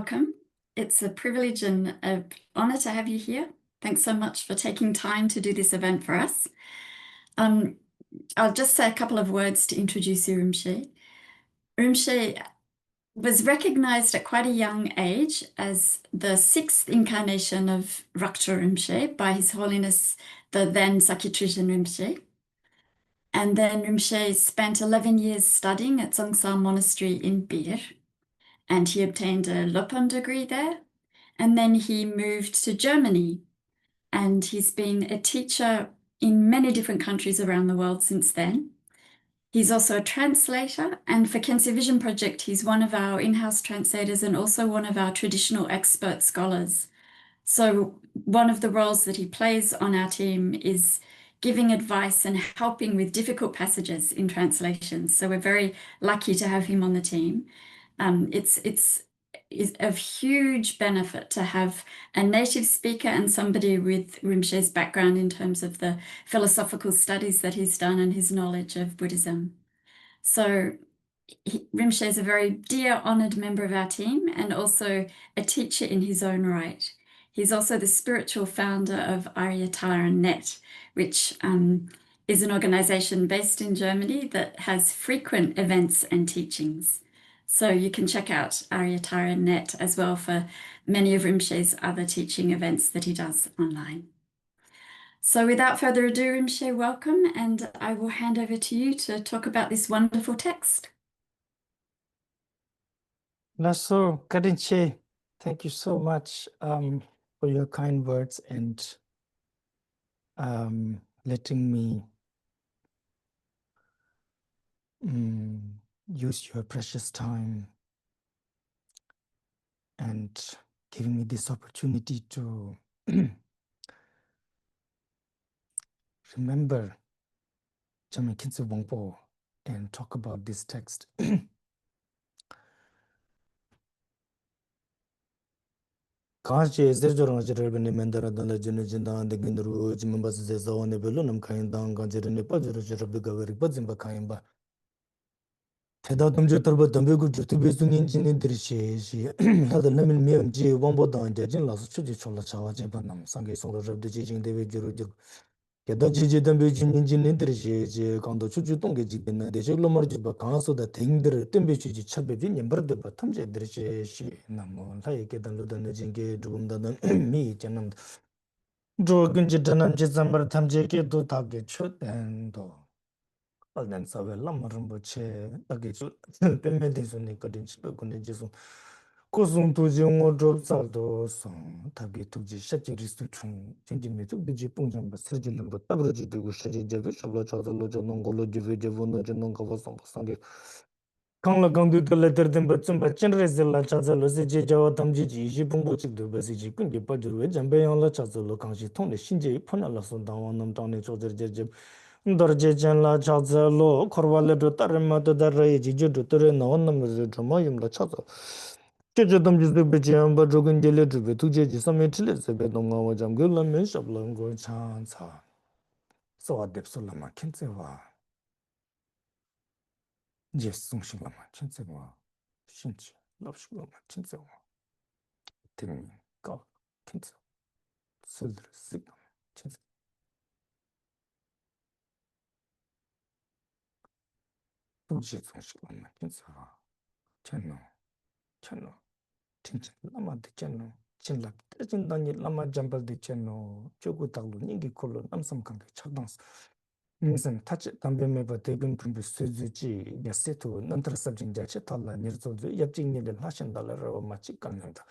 welcome. It's a privilege and an honor to have you here. Thanks so much for taking time to do this event for us. I'll just say a couple of words to introduce you, Rinpoche. Rinpoche was recognized at quite a young age as the sixth incarnation of Raktrul Rinpoche by His Holiness, the then Sakya Trichen Rinpoche. And then Rinpoche spent 11 years studying at saṃsāra Monastery in Bir, and he obtained a Lopon degree there. And then he moved to Germany, and he's been a teacher in many different countries around the world since then. He's also a translator, and for Khyentse Vision Project, he's one of our in-house translators and also one of our traditional expert scholars. So one of the roles that he plays on our team is giving advice and helping with difficult passages in translations. So we're very lucky to have him on the team. It's of huge benefit to have a native speaker and somebody with Rinpoche's background in terms of the philosophical studies that he's done and his knowledge of Buddhism. So Rinpoche is a very dear, honored member of our team and also a teacher in his own right. He's also the spiritual founder of Arya Net, which is an organization based in Germany that has frequent events and teachings. So you can check out Arya Net as well for many of Rinpoche's other teaching events that he does online. So without further ado, Rinpoche, welcome, and I will hand over to you to talk about this wonderful text. Naso Khyentse, thank you so much for your kind words and letting me use your precious time and giving me this opportunity to remember Jamyang Khyentse Wangpo and talk about this text. Kaje zerjorang jerebene mendara dala jene jinda de gindu jimba se zawane belunam kain dang ganjere pajero jerabe gawari bazimba kaimba teda tamje tarba tambe gu jutu besungin jinin dirche shi hada namin mem ji wangbo dang jajin la su ji chola chawa je banam sange solo rabde ji jing de jero jero keda ji ji tambe jinin jinin dirche je kando chuju tongge ji ben de jelo mar ji ba kanso da tengder tembe ji chabe bin yembar de ba tamje dirche shi nam la yeke dan lo dan jinge dum dan mi janam Drogen jitanam jizambar tamje ke do tage chut and do. Alden sawe lama Rinpoche tage chut. Peme de suni kadin chipe kune jisu. Kusung tuji ngo drop saldo song. Tage tuji shachi ristu chung. Chinji me tuk biji pungjang ba sirji lambo tabra ji dugu shaji jabe shabla chaza loja nongolo jive javu no janong kawa song pasange. Kangla kangdu tala terden ba tsumba chenre zela chaza lo se je jawa tamji ji ishi pungpo chikdo ba si ji kungi pa jirwe jambe yang la chaza lo kangshi tongne shinje ipona la son dangwa nam tangne chozer je je ndar je chen la chaza lo korwa le do tarima do darra ji jo do tore na on nam zo drama yum la chaza je je tamji de be je amba jogun je le drbe tu je ji same chile se be dong wa jam gul la men shab la ngo chan sa so adep so la ma Khyentse wa Yes, something like that. Khyentse wa, shinchi, love like Khyentse wa. Temi, go, Khyentse, silver, signal, Khyentse. Bullshit, something like that. Khyentse wa, channel, Trichen, lama de channel, chinlak, Trichen dani lama jambal de channel, chogu taglu, ningi kolo, namsam kange, chagdans. Listen, touch it, tambe meba degun pumbu suzuji, yasetu, nantra sabjin jache tala, nirzozu, yapjing nile lashan dala rawa machi kananda.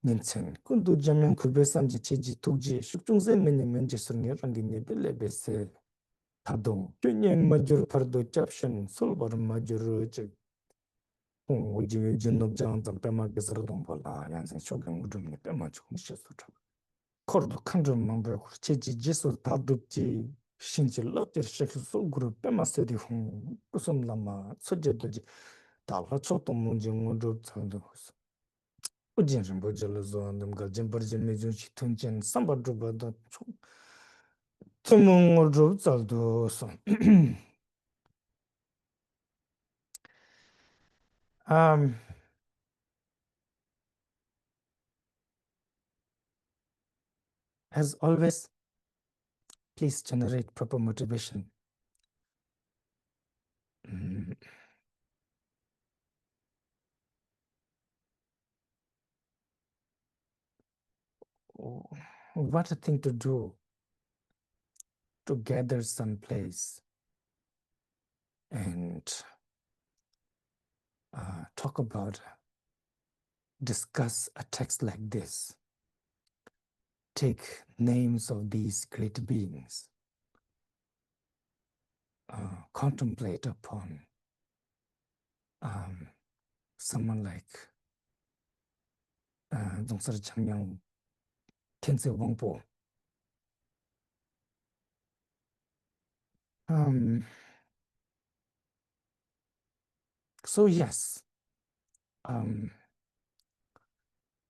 Ninsen, kundu Jamyang kurbe samji cheji tukji, shukchungze mene menje surni rangi nebe lebese. Tadong, kyunyang majuru pardo chapshan, solvar majuru chik. Uji jinok jang zang pema gesardong pala, yansen shogang udum ne pema chuk nishe sutra. Kordo kandrum mambra cheji jesu tadubji, shinji lopjer shekhi soguru pema sedi hong, kusum lama, soje doji, tala choto munji ngodro tsando hosa. Ujin Rinpoche le zo andam ga jimbar jin me jun chi tun chen samba drupa da chok. Tumu ngodro tsaldo so. As always, please generate proper motivation. What a thing to do, to gather someplace and talk about, discuss a text like this. Take names of these great beings, contemplate upon someone like Jamyang, Khyentse Wangpo. So yes,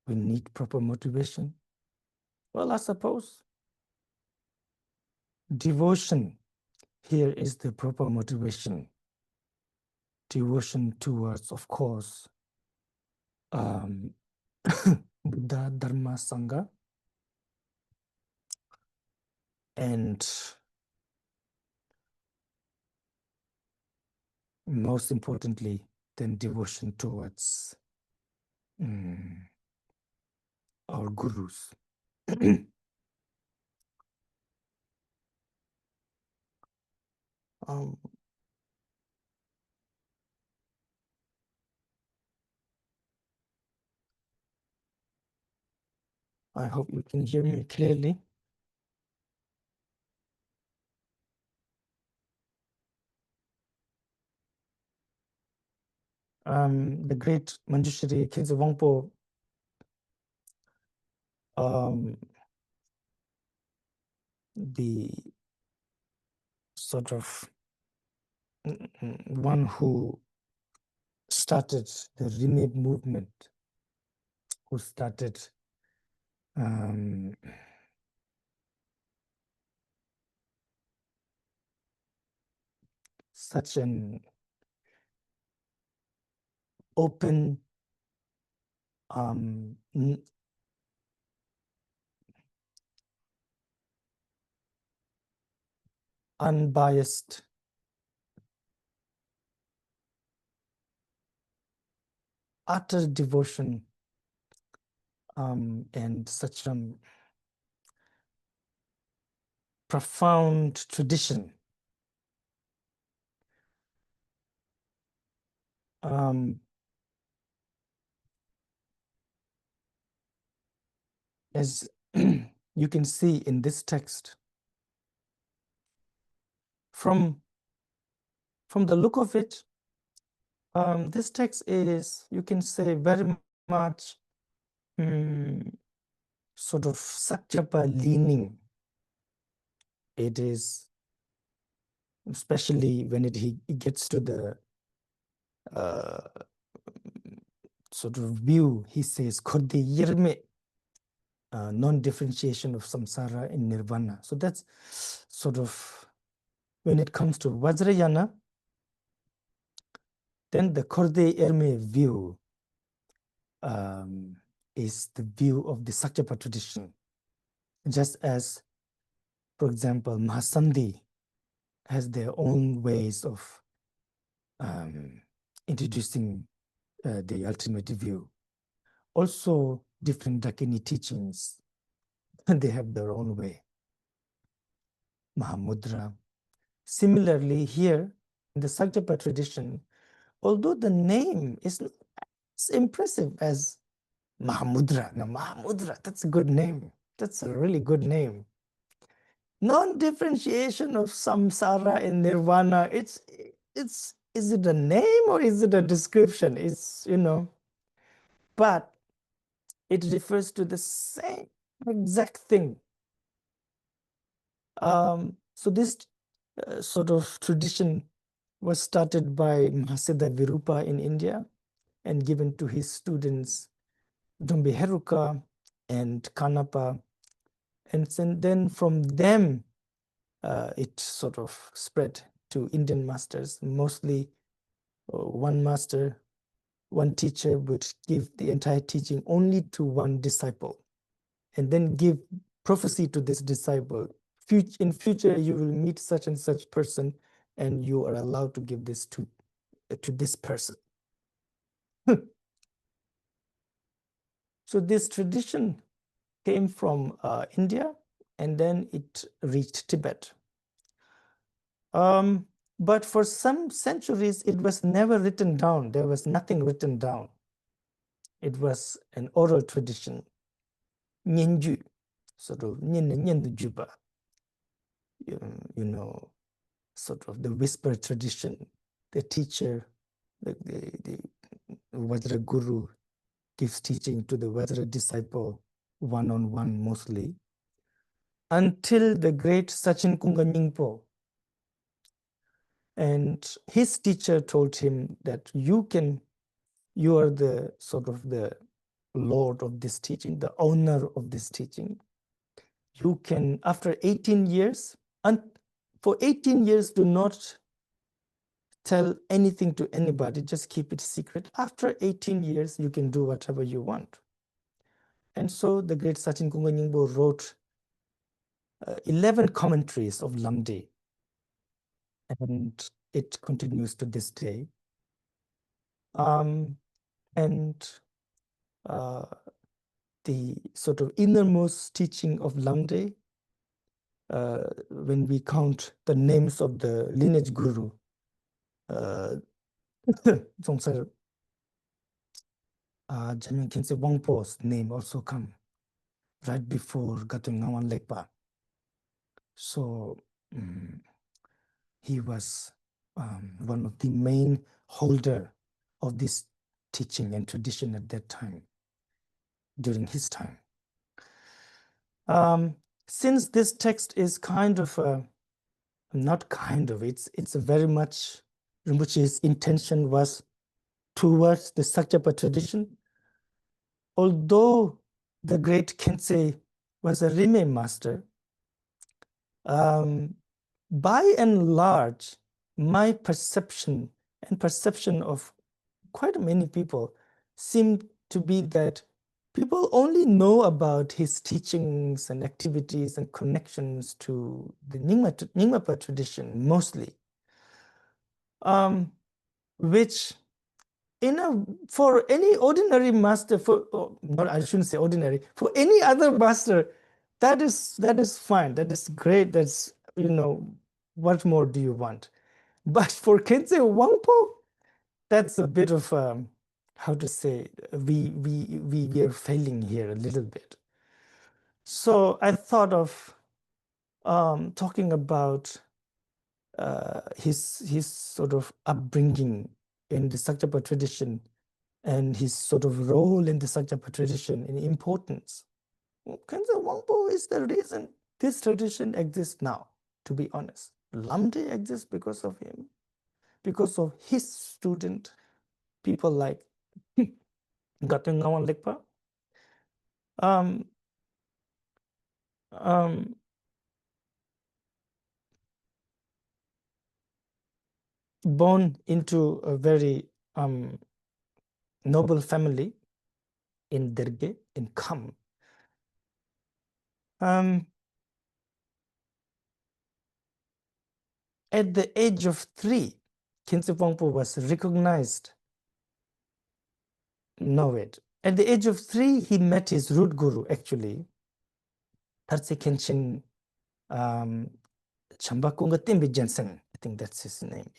we need proper motivation. Well, I suppose devotion here is the proper motivation. Devotion towards, of course, Buddha, Dharma, Sangha, and most importantly, then devotion towards our gurus. I hope you can hear me clearly. The great Manjushri Khyentse Wangpo the sort of one who started the lineage movement, who started such an open, unbiased, utter devotion, and such a profound tradition. As you can see in this text, from the look of it, this text is, you can say, very much sort of Sakyapa leaning. It is, especially when he gets to the sort of view, he says, Khorde yirme, non-differentiation of samsara and nirvāṇa. So that's sort of, when it comes to Vajrayana, then the Khorde yirme view is the view of the Sakyapa tradition. Just as, for example, Mahasandhi has their own ways of introducing the ultimate view. Also, different Dakini teachings, they have their own way. Mahamudra. Similarly, here in the Sakyapa tradition, although the name is not as impressive as Mahamudra. Now, Mahamudra, that's a good name. That's a really good name. Non-differentiation of samsara and nirvāṇa, is it a name or is it a description? It's, but it refers to the same exact thing. So this sort of tradition was started by Mahasiddha Virupa in India and given to his students Dombe Heruka and Kanapa. And then from them, it sort of spread to Indian masters. Mostly one master, one teacher would give the entire teaching only to one disciple and then give prophecy to this disciple. In future, you will meet such and such person, and you are allowed to give this to this person. So this tradition came from India, and then it reached Tibet. But for some centuries, it was never written down. There was nothing written down. It was an oral tradition. Nyenju, sort of juba, you know, sort of the whisper tradition. The teacher, the Vajra Guru gives teaching to the Vajra disciple, one-on-one mostly, until the great Sachin Kunga Nyingpo. And his teacher told him that you are the sort of the lord of this teaching, the owner of this teaching. You can, after 18 years, and for 18 years, do not tell anything to anybody, just keep it secret. After 18 years, you can do whatever you want. And so the great Sachin Kunga Nyingpo wrote 11 commentaries of Lamde, and it continues to this day. And the sort of innermost teaching of Lamde, when we count the names of the lineage guru, saṃsāra, Jamyang Khyentse Wangpo's name also come right before Gatun Ngawan Lekpa. So he was one of the main holder of this teaching and tradition at that time, during his time. Since this text is kind of not kind of, it's a very much, Rinpoche's intention was towards the Sakya tradition. Although the great Khyentse was a Rime master, by and large, my perception and perception of quite many people seemed to be that people only know about his teachings and activities and connections to the Nyingmapa tradition mostly, which for any ordinary master, I shouldn't say ordinary, for any other master, that is fine, that is great, that's, what more do you want? But for Khyentse Wangpo, that's a bit of how to say, we are failing here a little bit. So I thought of talking about his sort of upbringing in the Sakyapa tradition and his sort of role in the Sakyapa tradition and importance. Khyentse Wangpo is the reason this tradition exists now, to be honest. Lamde exists because of him, because of his student, people like Gatun Ngawan Lekpa. Born into a very noble family in Derge, in Kham. At the age of 3, Khyentse Wangpo was recognized. No, wait. At the age of 3, he met his root guru, actually. Tartse Khyentse Chambakunga Tembe Jensen. I think that's his name.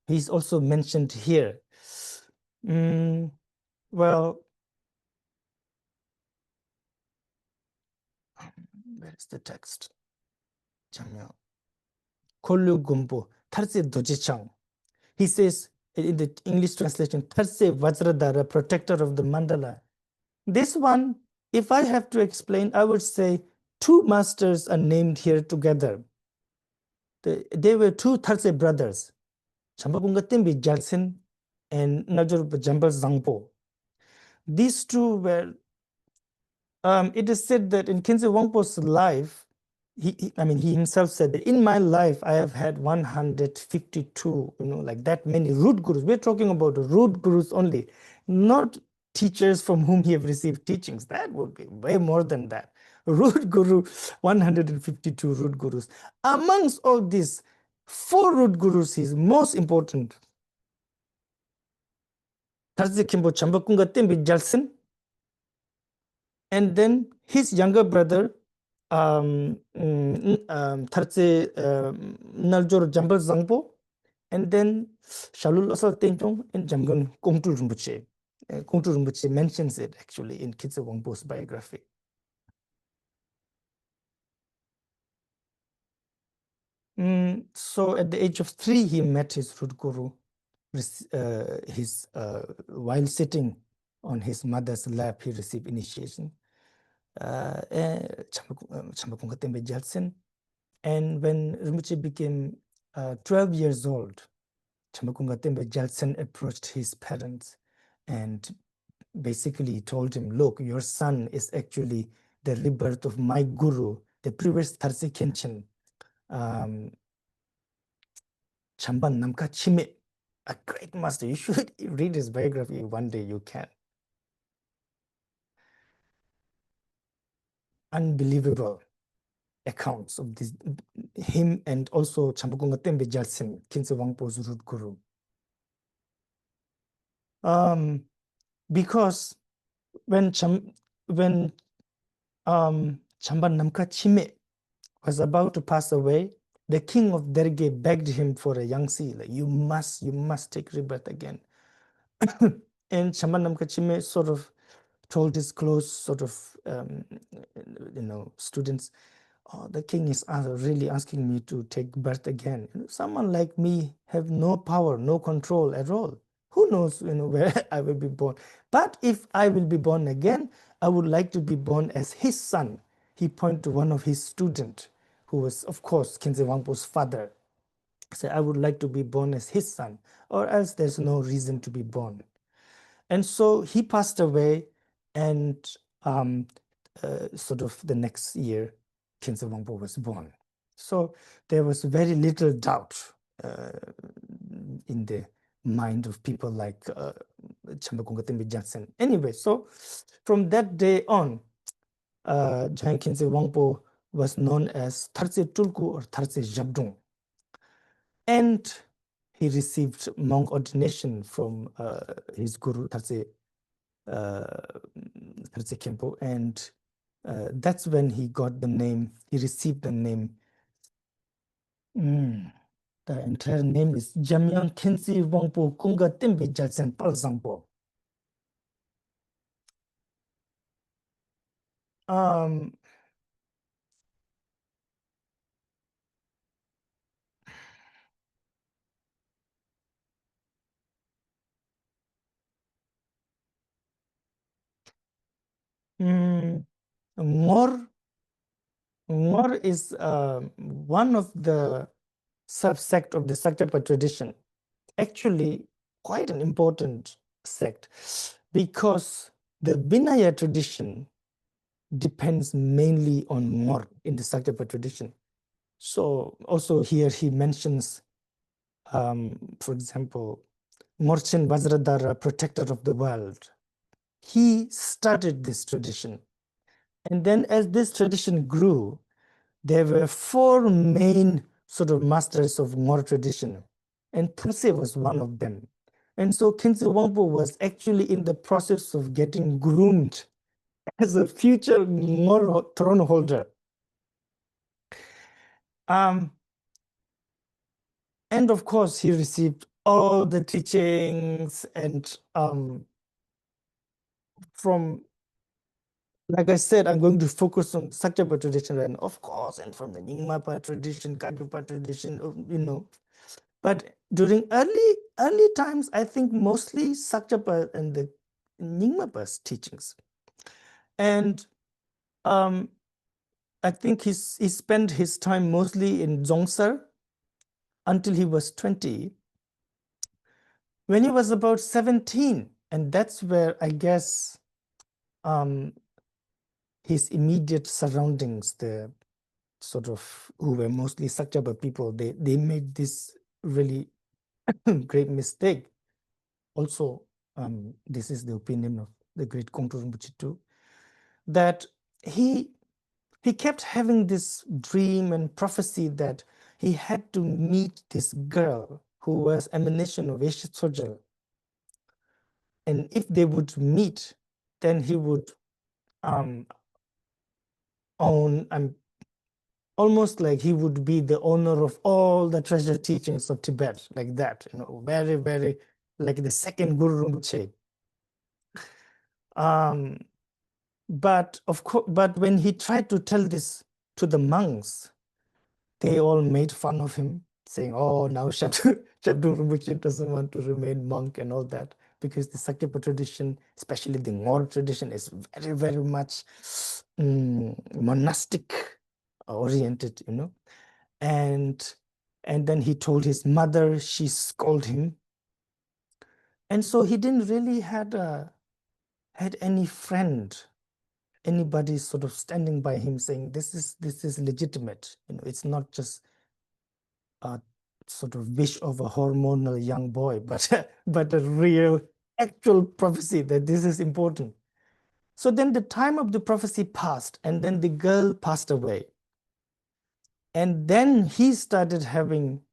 He's also mentioned here. Well, where is the text? Jamyang. Kollu Gumpo, Tarse Dojichang. He says in the English translation, Tarse Vajradhara, protector of the mandala. This one, if I have to explain, I would say 2 masters are named here together. They were 2 Tarse brothers, Chambakunga Tembe Jalsen and Najor Jambal Zangpo. These 2 were, it is said that in Khyentse Wangpo's life, he himself said that in my life, I have had 152, like that many root gurus. We're talking about root gurus only, not teachers from whom he have received teachings. That would be way more than that. Root Guru, 152 root gurus. Amongst all these, 4 root gurus is most important. Tarzi Kimbo Chambakunga Tembi Jalsin, and then his younger brother, Tarzi Naljor Jambal Zangpo, and then Shalul Asal Tenchong and Jamgon Kongtul Rinpoche. Kongtul Rinpoche mentions it actually in Khyentse Wangpo's biography. So at the age of 3, he met his root guru, while sitting on his mother's lap, he received initiation. Chambakunga Tembe Jalsen. And when Rinpoche became 12 years old, Chambakunga Tembe Jalsen approached his parents and basically told him, look, your son is actually the rebirth of my guru, the previous Tarsi Khyentse, Chamban Namka Chime, a great master. You should read his biography one day, you can. Unbelievable accounts of this, him and also Chambakunga Tembe Jalsen, Khyentse Wangpo's root guru. Because when Chamban Namka Chime was about to pass away, the king of Derge begged him for a young sea, like, you must take rebirth again. And Chamban Namka Chime sort of told his close students, oh, the king is really asking me to take birth again. Someone like me have no power, no control at all. Who knows, where I will be born. But if I will be born again, I would like to be born as his son. He pointed to one of his students, who was, of course, Khyentse Wangpo's father. So I would like to be born as his son, or else there's no reason to be born. And so he passed away, and sort of the next year, Khyentse Wangpo was born. So there was very little doubt in the mind of people like Chambakunga Tembe Jalsen. Anyway, so from that day on, Jamyang Khyentse Wangpo was known as Tarse Tulku or Tarse Jabdung. And he received monk ordination from his guru Tarse Khyentse, and that's when he got the name, he received the name. The entire name is Jamyang Khyentse Wangpo Kunga Tembe Jalsen Pal Zangpo. Ngor is one of the subsect of the Sakyapa tradition. Actually, quite an important sect, because the Vinaya tradition depends mainly on Ngor in the Sakyapa tradition. So also here he mentions, for example, Ngorchen Vajradhara, protector of the world. He started this tradition. And then as this tradition grew, there were 4 main sort of masters of Ngor tradition, and Khyentse was one of them. And so Khyentse Wangpo was actually in the process of getting groomed as a future Ngor throne holder. And of course, he received all the teachings and from, like I said, I'm going to focus on Sakyapa tradition, and of course, and from the Nyingmapa tradition, Kagyapa tradition, But during early times, I think mostly Sakyapa and the Nyingmapa's teachings. And I think he spent his time mostly in Dzongsar until he was 20. When he was about 17, and that's where I guess his immediate surroundings, the sort of who were mostly Sakyapa people, they made this really great mistake. Also, this is the opinion of the great Raktrul Rinpoche too, that he kept having this dream and prophecy that he had to meet this girl who was emanation of Eshe Tsogyal. And if they would meet, then he would own, almost like he would be the owner of all the treasure teachings of Tibet, like that, very, very like the second Guru Rinpoche. But of course, but when he tried to tell this to the monks, they all made fun of him, saying, "Oh, now Shadu Rinpoche doesn't want to remain monk and all that," because the Sakya tradition, especially the Ngor tradition, is very, very much monastic oriented, And then he told his mother, she scolded him, and so he didn't really had any friend, anybody sort of standing by him saying this is legitimate. It's not just a sort of wish of a hormonal young boy, but a real actual prophecy that this is important. So then the time of the prophecy passed, and then the girl passed away. And then he started having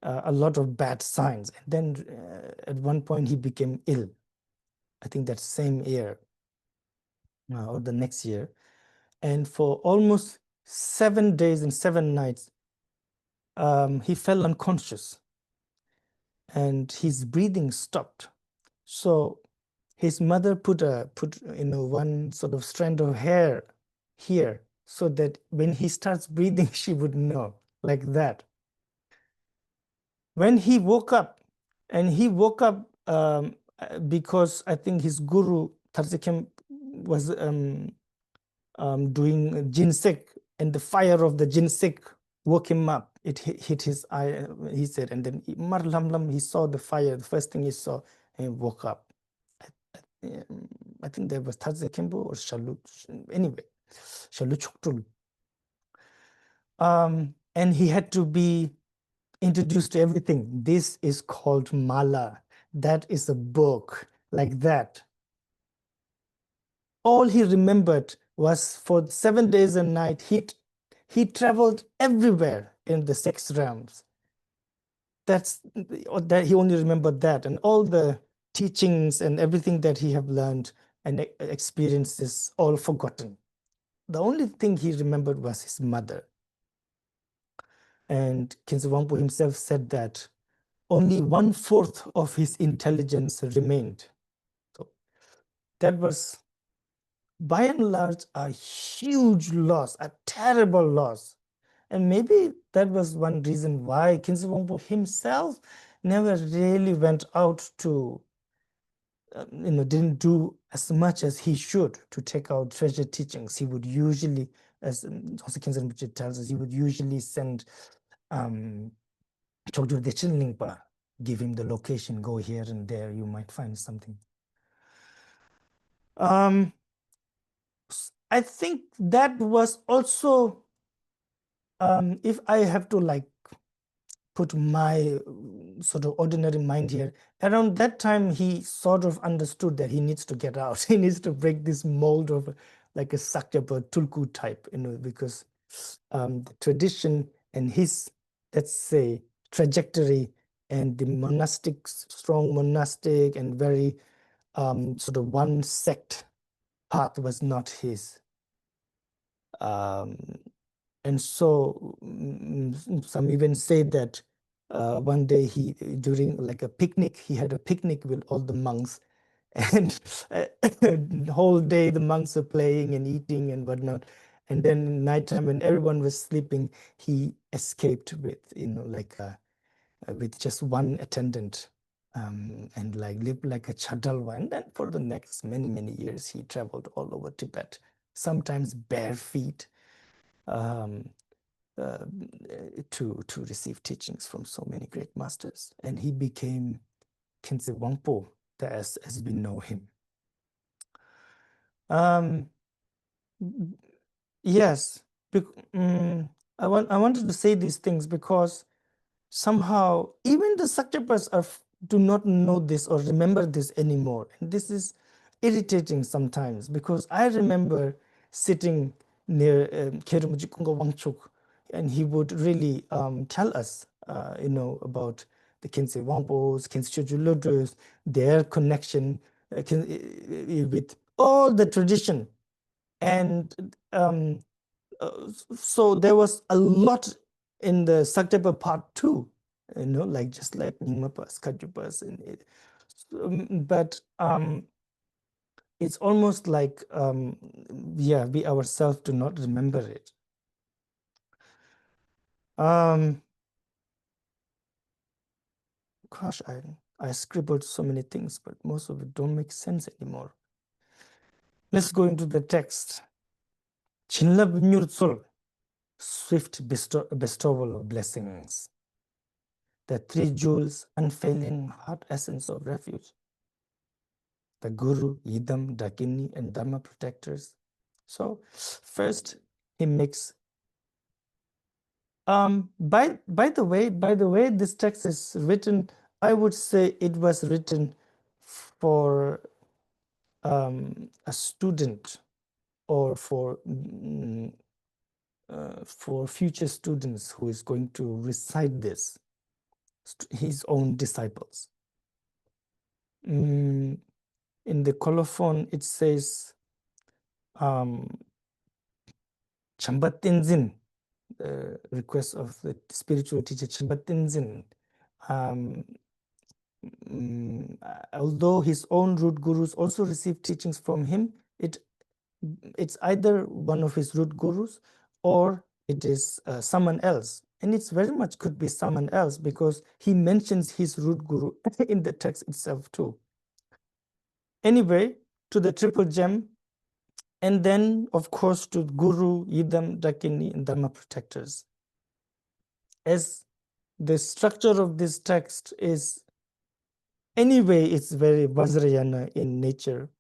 a lot of bad signs. And then at one point he became ill. I think that same year or the next year. And for almost 7 days and 7 nights, he fell unconscious and his breathing stopped. So his mother put one sort of strand of hair here so that when he starts breathing, she would know, like that. When he woke up, and he woke up because I think his guru Tarzikem was doing jinsek, and the fire of the jinsek woke him up. It hit his eye, he said, and then Mar Lam Lam, he saw the fire. The first thing he saw, and he woke up. I think there was Tarzekembo or Shalu, anyway, Shalu Choktul. And he had to be introduced to everything. This is called Mala. That is a book, like that. All he remembered was for 7 days and nights, he traveled everywhere in the 6 realms. That he only remembered that, and all the teachings and everything that he have learned and experienced is all forgotten. The only thing he remembered was his mother. And Khyentse Wangpo himself said that only 1/4 of his intelligence remained. So that was, by and large, a huge loss, a terrible loss. And maybe that was one reason why Khyentse Wangpo himself never really went out to, didn't do as much as he should to take out treasure teachings. He would usually, as also Khyentse Rinpoche tells us, he would usually send Chokdo Dechen Lingpa, give him the location, go here and there, you might find something. I think that was also, if I have to put my sort of ordinary mind here, around that time he sort of understood that he needs to get out. He needs to break this mold of like a Sakya Tulku type, because the tradition and his, let's say, trajectory and the strong monastic and very sort of one sect path was not his. And so some even say that one day during like a picnic, he had a picnic with all the monks, and the whole day the monks are playing and eating and whatnot. And then nighttime when everyone was sleeping, he escaped with, with just one attendant, and lived like a chadalwa. And then for the next many, many years, he traveled all over Tibet, sometimes bare feet, to receive teachings from so many great masters. And he became Khyentse Wangpo as we know him. Yes, I wanted to say these things because somehow even the Sakyapas do not know this or remember this anymore. And this is irritating sometimes, because I remember sitting near Khyentse Wangchuk, and he would really tell us, about the Khyentse Wangpos, Khyentse Choju Lotus, their connection with all the tradition. And so there was a lot in the Saktapa part 2, like just like Nyingmapas, Kajupas, and it. But it's almost like, we ourselves do not remember it. Gosh, I scribbled so many things, but most of it don't make sense anymore. Let's go into the text. Chinlab Nyurtsul, swift bestowal of blessings. The 3 jewels, unfailing heart essence of refuge. The Guru, Idam, Dakini, and Dharma protectors. So first he makes, by the way this text is written, I would say it was written for a student, or for future students who is going to recite this, his own disciples. In the colophon, it says, Chambatinzin, the request of the spiritual teacher Chambatinzin. Although his own root gurus also received teachings from him, it's either one of his root gurus or it is someone else. And it's very much could be someone else, because he mentions his root guru in the text itself too. Anyway, to the triple gem, and then of course to Guru, Idam, Dakini, and Dharma protectors. As the structure of this text is, anyway, it's very Vajrayana in nature,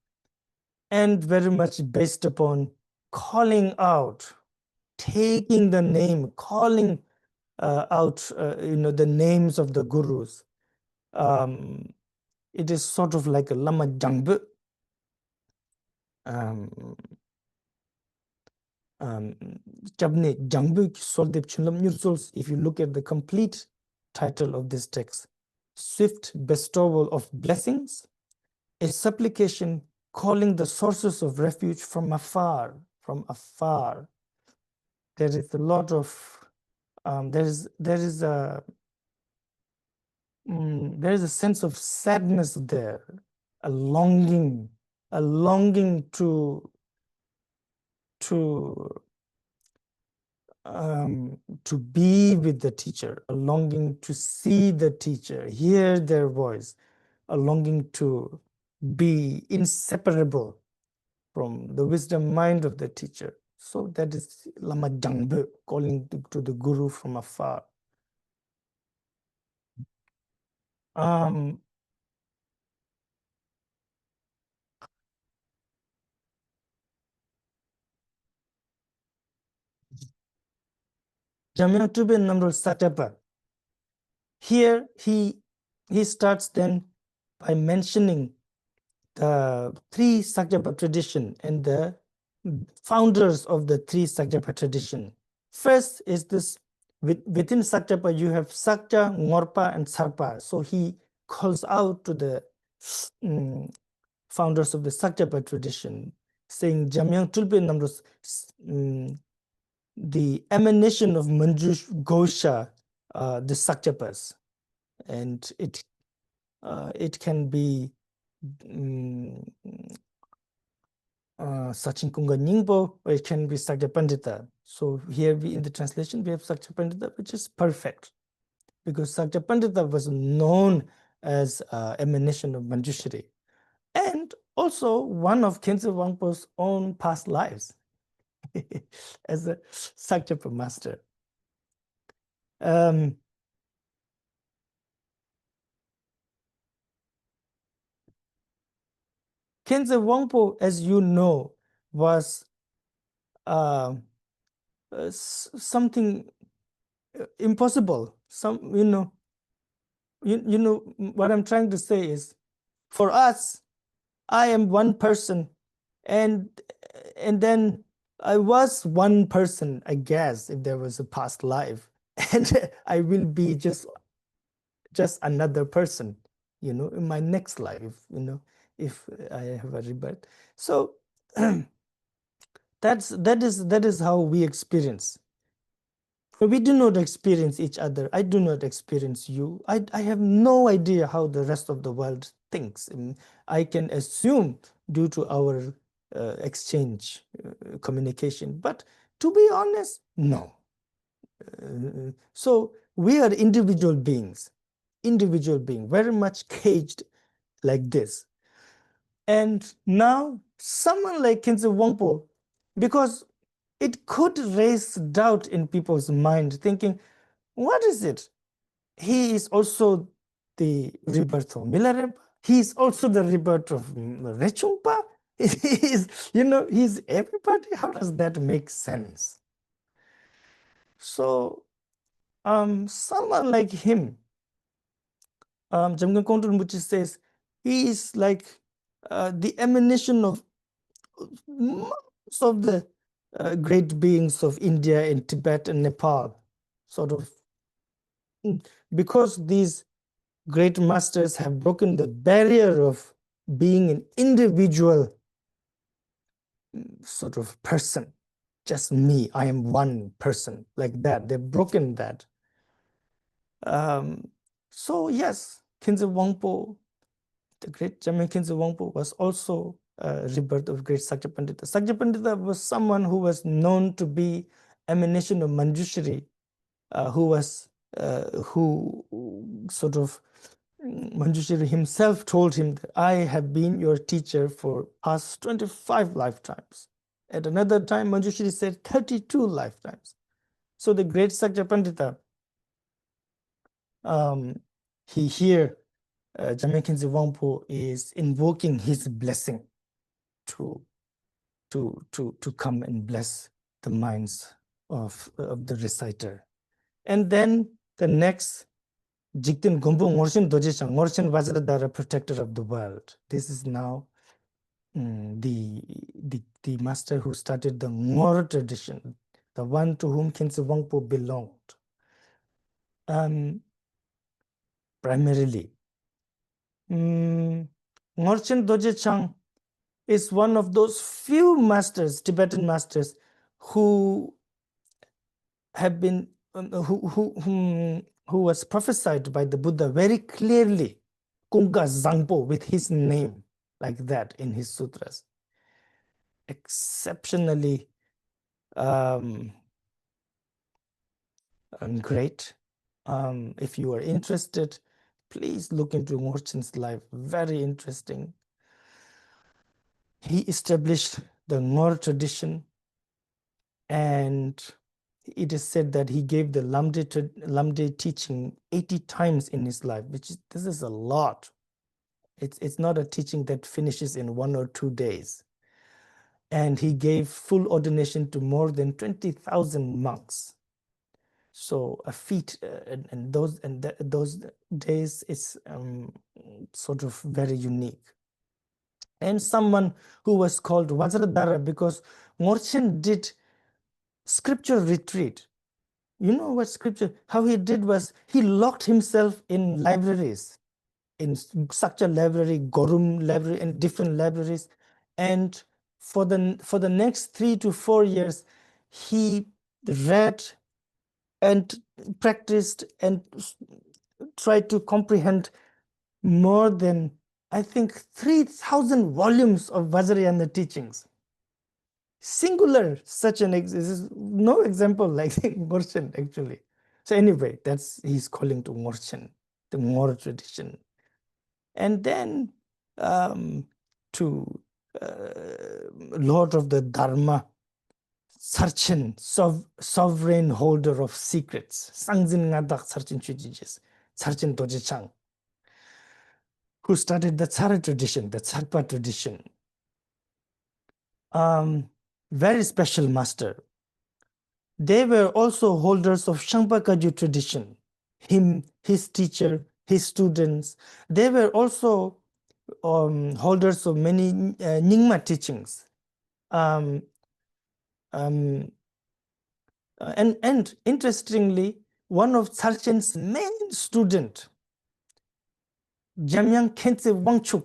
and very much based upon calling out, taking the name, calling out, the names of the gurus. It is sort of like a lama jangbu. If you look at the complete title of this text, Swift Bestowal of Blessings, a supplication calling the sources of refuge from afar, from afar. There is a lot of, there is a sense of sadness there, a longing to be with the teacher, a longing to see the teacher, hear their voice, a longing to be inseparable from the wisdom mind of the teacher. So that is Lama Jangbu, calling to the Guru from afar. Jamyang Tuben Namrul Satapa. Here he starts then by mentioning the 3 Sakyapa tradition and the founders of the 3 Sakyapa tradition. First is this, within Sakyapa you have Sakya, Ngorpa, and Sarpa. So he calls out to the founders of the Sakyapa tradition, saying Jamyang Tulpe Namrus, the emanation of Manjush Gosha, the Sakyapas, and it can be Sachin Kunga Ningbo, or it can be Sakya Pandita. So here in the translation we have Sakya Pandita, which is perfect, because Sakya Pandita was known as emanation of Manjushri, and also one of Khyentse Wangpo's own past lives as a Sakyapa master. Khyentse Wangpo, as you know, was something impossible. You know what I'm trying to say is, for us, I am one person, and then I was one person, I guess, if there was a past life, and I will be just another person, in my next life, if I have a rebirth. So that is how we experience. But we do not experience each other. I do not experience you. I have no idea how the rest of the world thinks. I can assume due to our exchange, communication. But to be honest, no. So we are individual beings, very much caged like this. And now someone like Khyentse Wangpo, because it could raise doubt in people's mind, thinking, what is it? He is also the rebirth of Milarepa. He is also the rebirth of Rechungpa. He's everybody. How does that make sense? So, someone like him, Jamyang Rinpoche says, he is like the emanation of most of the great beings of India and Tibet and Nepal, sort of, because these great masters have broken the barrier of being an individual sort of person, just me, I am one person, like that. They've broken that. So yes, Khyentse Wangpo, the great Jamyang Khyentse Wangpo, was also a rebirth of great Sakya Pandita. Sakya Pandita was someone who was known to be emanation of Manjushri, who sort of, Manjushri himself told him that I have been your teacher for past 25 lifetimes. At another time, Manjushri said 32 lifetimes. So the great Sakya Pandita, Jamyang Khyentse Wangpo is invoking his blessing to come and bless the minds of the reciter. And then the next, Jigten Gompo Ngorshin Dojishang, Ngorshin Vajradhara, protector of the world. This is now the master who started the Ngor tradition, the one to whom Khyentse Wangpo belonged. Primarily, Ngorshin Dojishang is one of those few masters, Tibetan masters, who have been who was prophesied by the Buddha very clearly, Kunga Zangpo, with his name like that in his sutras. Exceptionally great. If you are interested, please look into Ngorshin's life. Very interesting. He established the Ngor tradition, and it is said that he gave the Lamde teaching 80 times in his life, this is a lot. It's not a teaching that finishes in 1 or 2 days. And he gave full ordination to more than 20,000 monks. So a feat, and those days is sort of very unique. And someone who was called Vajradhara because Ngorshin did scripture retreat. You know what scripture, how he did was he locked himself in libraries, in Sakya library, Gorum library, and different libraries. And for the next 3 to 4 years, he read and practiced and tried to comprehend more than, I think, 3,000 volumes of Vajrayana teachings. Singular, such an is no example like Ngorshin, actually. So anyway, that's he's calling to Ngorshin, the Ngor tradition. And then to Lord of the Dharma, Sarchen, sovereign holder of secrets, Sangzin Ngadak Sarchen Chujijis, Sarchen Dojechang, who started the Tsara tradition, the Tsarpa tradition. Very special master. They were also holders of Shangpa Kagyu tradition. Him, his teacher, his students, they were also holders of many Nyingma teachings. And interestingly, one of Sarchen's main student, Jamyang Khyentse Wangchuk,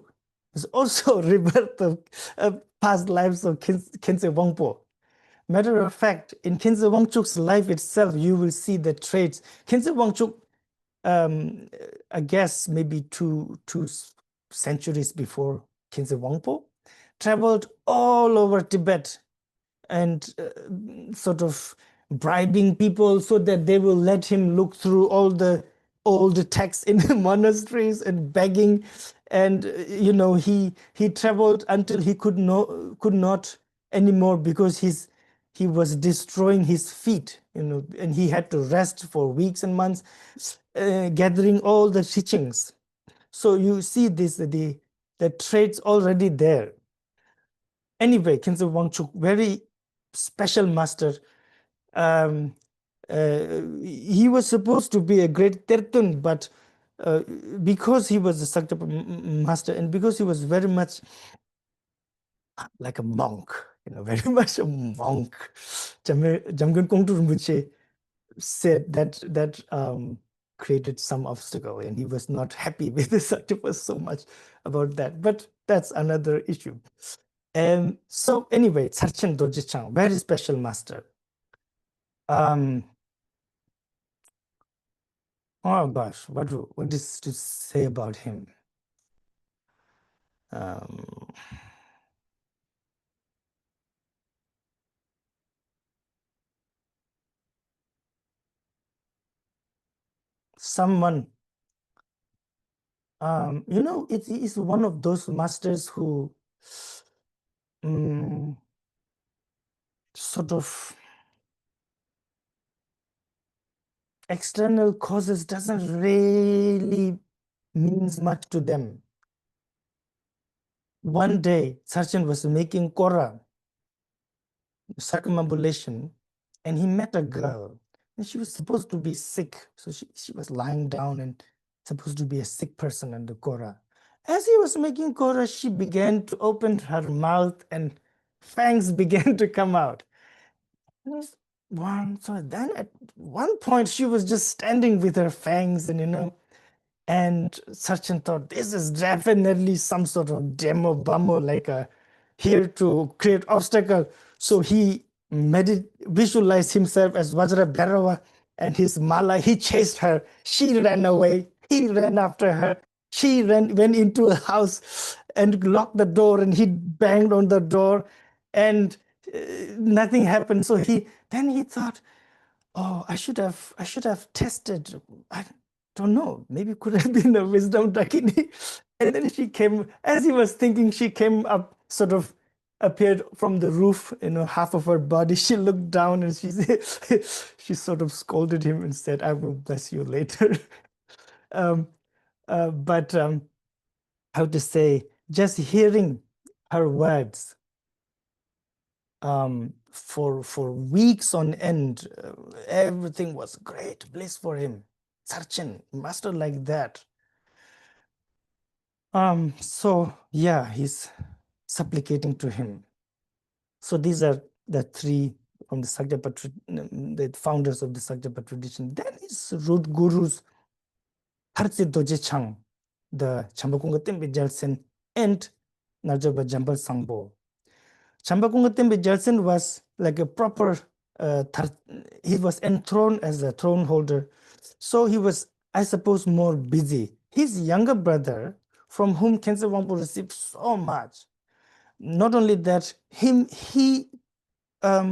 is also a rebirth of past lives of Khyentse Wangpo. Matter of fact, in Khyentse Wangchuk's life itself, you will see the traits. Khyentse Wangchuk, I guess maybe two centuries before Khyentse Wangpo, traveled all over Tibet and sort of bribing people so that they will let him look through all the old texts in the monasteries and begging. And he traveled until he could not anymore because he was destroying his feet, and he had to rest for weeks and months, gathering all the teachings. So you see the traits already there. Anyway, Khyentse Wangchuk, very special master. He was supposed to be a great tertun, but because he was a Sakya master and because he was very much like a monk, very much a monk, Jamgon Kongtu Rinpoche said that created some obstacle, and he was not happy with the Sakyapa so much about that. But that's another issue. And so anyway, Sarchen Dorje Chang, very special master. Oh gosh, what is to say about him? Someone, it is one of those masters who sort of external causes doesn't really means much to them. One day, Sarchen was making Kora, circumambulation, and he met a girl, and she was supposed to be sick. So she was lying down and supposed to be a sick person under Kora. As he was making Kora, she began to open her mouth and fangs began to come out. So then at one point she was just standing with her fangs and Sarchen thought, this is definitely some sort of demo bummer, like here to create obstacle. So he visualized himself as Vajra Bhairava and his mala. He chased her. She ran away. He ran after her. She went into a house and locked the door, and he banged on the door, and nothing happened. So then he thought, oh, I should have tested. I don't know. Maybe it could have been a wisdom dakini. And then she came, as he was thinking, she came up, sort of appeared from the roof, half of her body. She looked down and she sort of scolded him and said, I will bless you later. But how to say, just hearing her words for weeks on end, everything was great bliss for him. Sarchen, master like that. So yeah, he's supplicating to him. So these are the three from the Sakyapa, the founders of the Sakyapa tradition. Then is root gurus, Hartse Doje Chang, the Chambakunga Tembe Jalsen, and Narjaba Jambal Sangbo. Chambakunga Tembe Jalsen was like a proper, he was enthroned as a throne holder. So he was, I suppose, more busy. His younger brother, from whom Khyentse Wangpo received so much, not only that, he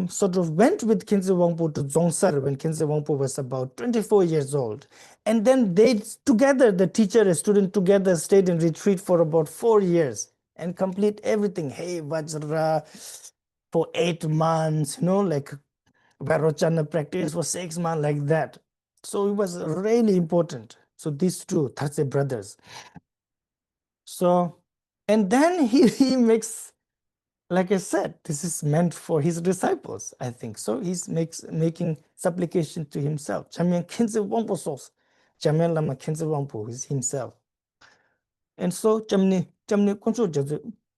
sort of went with Khyentse Wangpo to Dzongsar when Khyentse Wangpo was about 24 years old. And then they together, the teacher and student together, stayed in retreat for about 4 years and complete everything. Hey, Vajra for 8 months, like Varochana practice for 6 months, like that. So it was really important. So these two, Thatse brothers. So, and then he makes, like I said, this is meant for his disciples, I think. So he's making supplication to himself. Jamyang Khyentse Wangpo source. Jamyang Lama Khyentse Wangpo is himself. And so Jamyang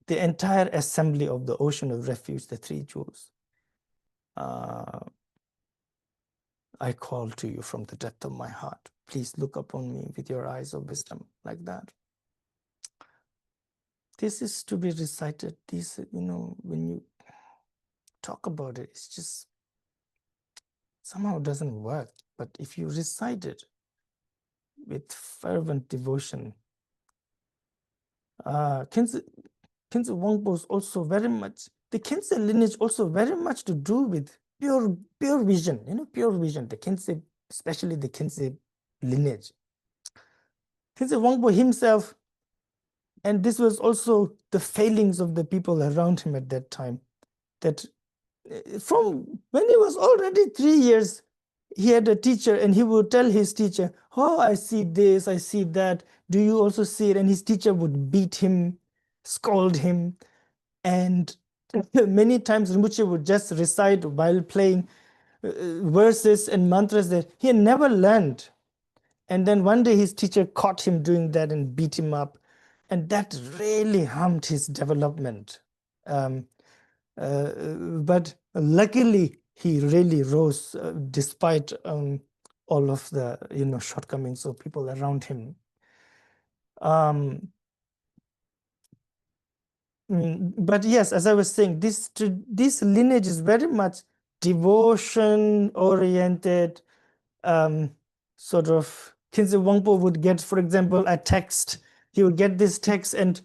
the entire assembly of the ocean of refuge, the three jewels. I call to you from the depth of my heart. Please look upon me with your eyes of wisdom, like that. This is to be recited. This, when you talk about it, it's just somehow doesn't work. But if you recite it with fervent devotion, Khyentse Wangpo is also very much, the Khyentse lineage also very much to do with pure vision, pure vision, the Khyentse, especially the Khyentse lineage. Khyentse Wangpo himself, and this was also the failings of the people around him at that time, that from when he was already 3 years, he had a teacher and he would tell his teacher, oh, I see this, I see that. Do you also see it? And his teacher would beat him, scold him. And many times Rinpoche would just recite while playing verses and mantras that he had never learned. And then one day his teacher caught him doing that and beat him up. And that really harmed his development. But luckily, he really rose despite all of the shortcomings of people around him. But yes, as I was saying, this lineage is very much devotion oriented. Sort of Khyentse Wangpo would get, for example, a text. He would get this text and,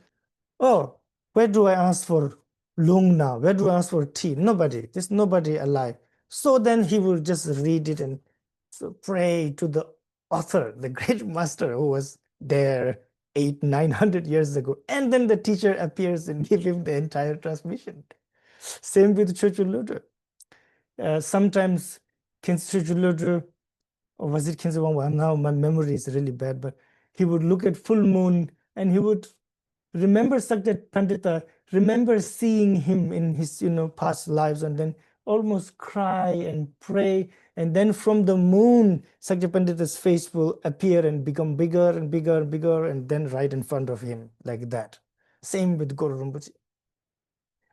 oh, where do I ask for lung now? Where do I ask for tea? Nobody. There's nobody alive. So then he will just read it and pray to the author, the great master who was there 800-900 years ago. And then the teacher appears and give him the entire transmission. Same with Chochuludra. Sometimes Khyentse Chochuludra, or was it Khyentse Wangpo? Now my memory is really bad, but he would look at full moon and he would remember Sakya Pandita, remember seeing him in his past lives, and then almost cry and pray. And then from the moon, Sakya Pandita's face will appear and become bigger and bigger and bigger, and then right in front of him, like that. Same with Guru Rinpoche.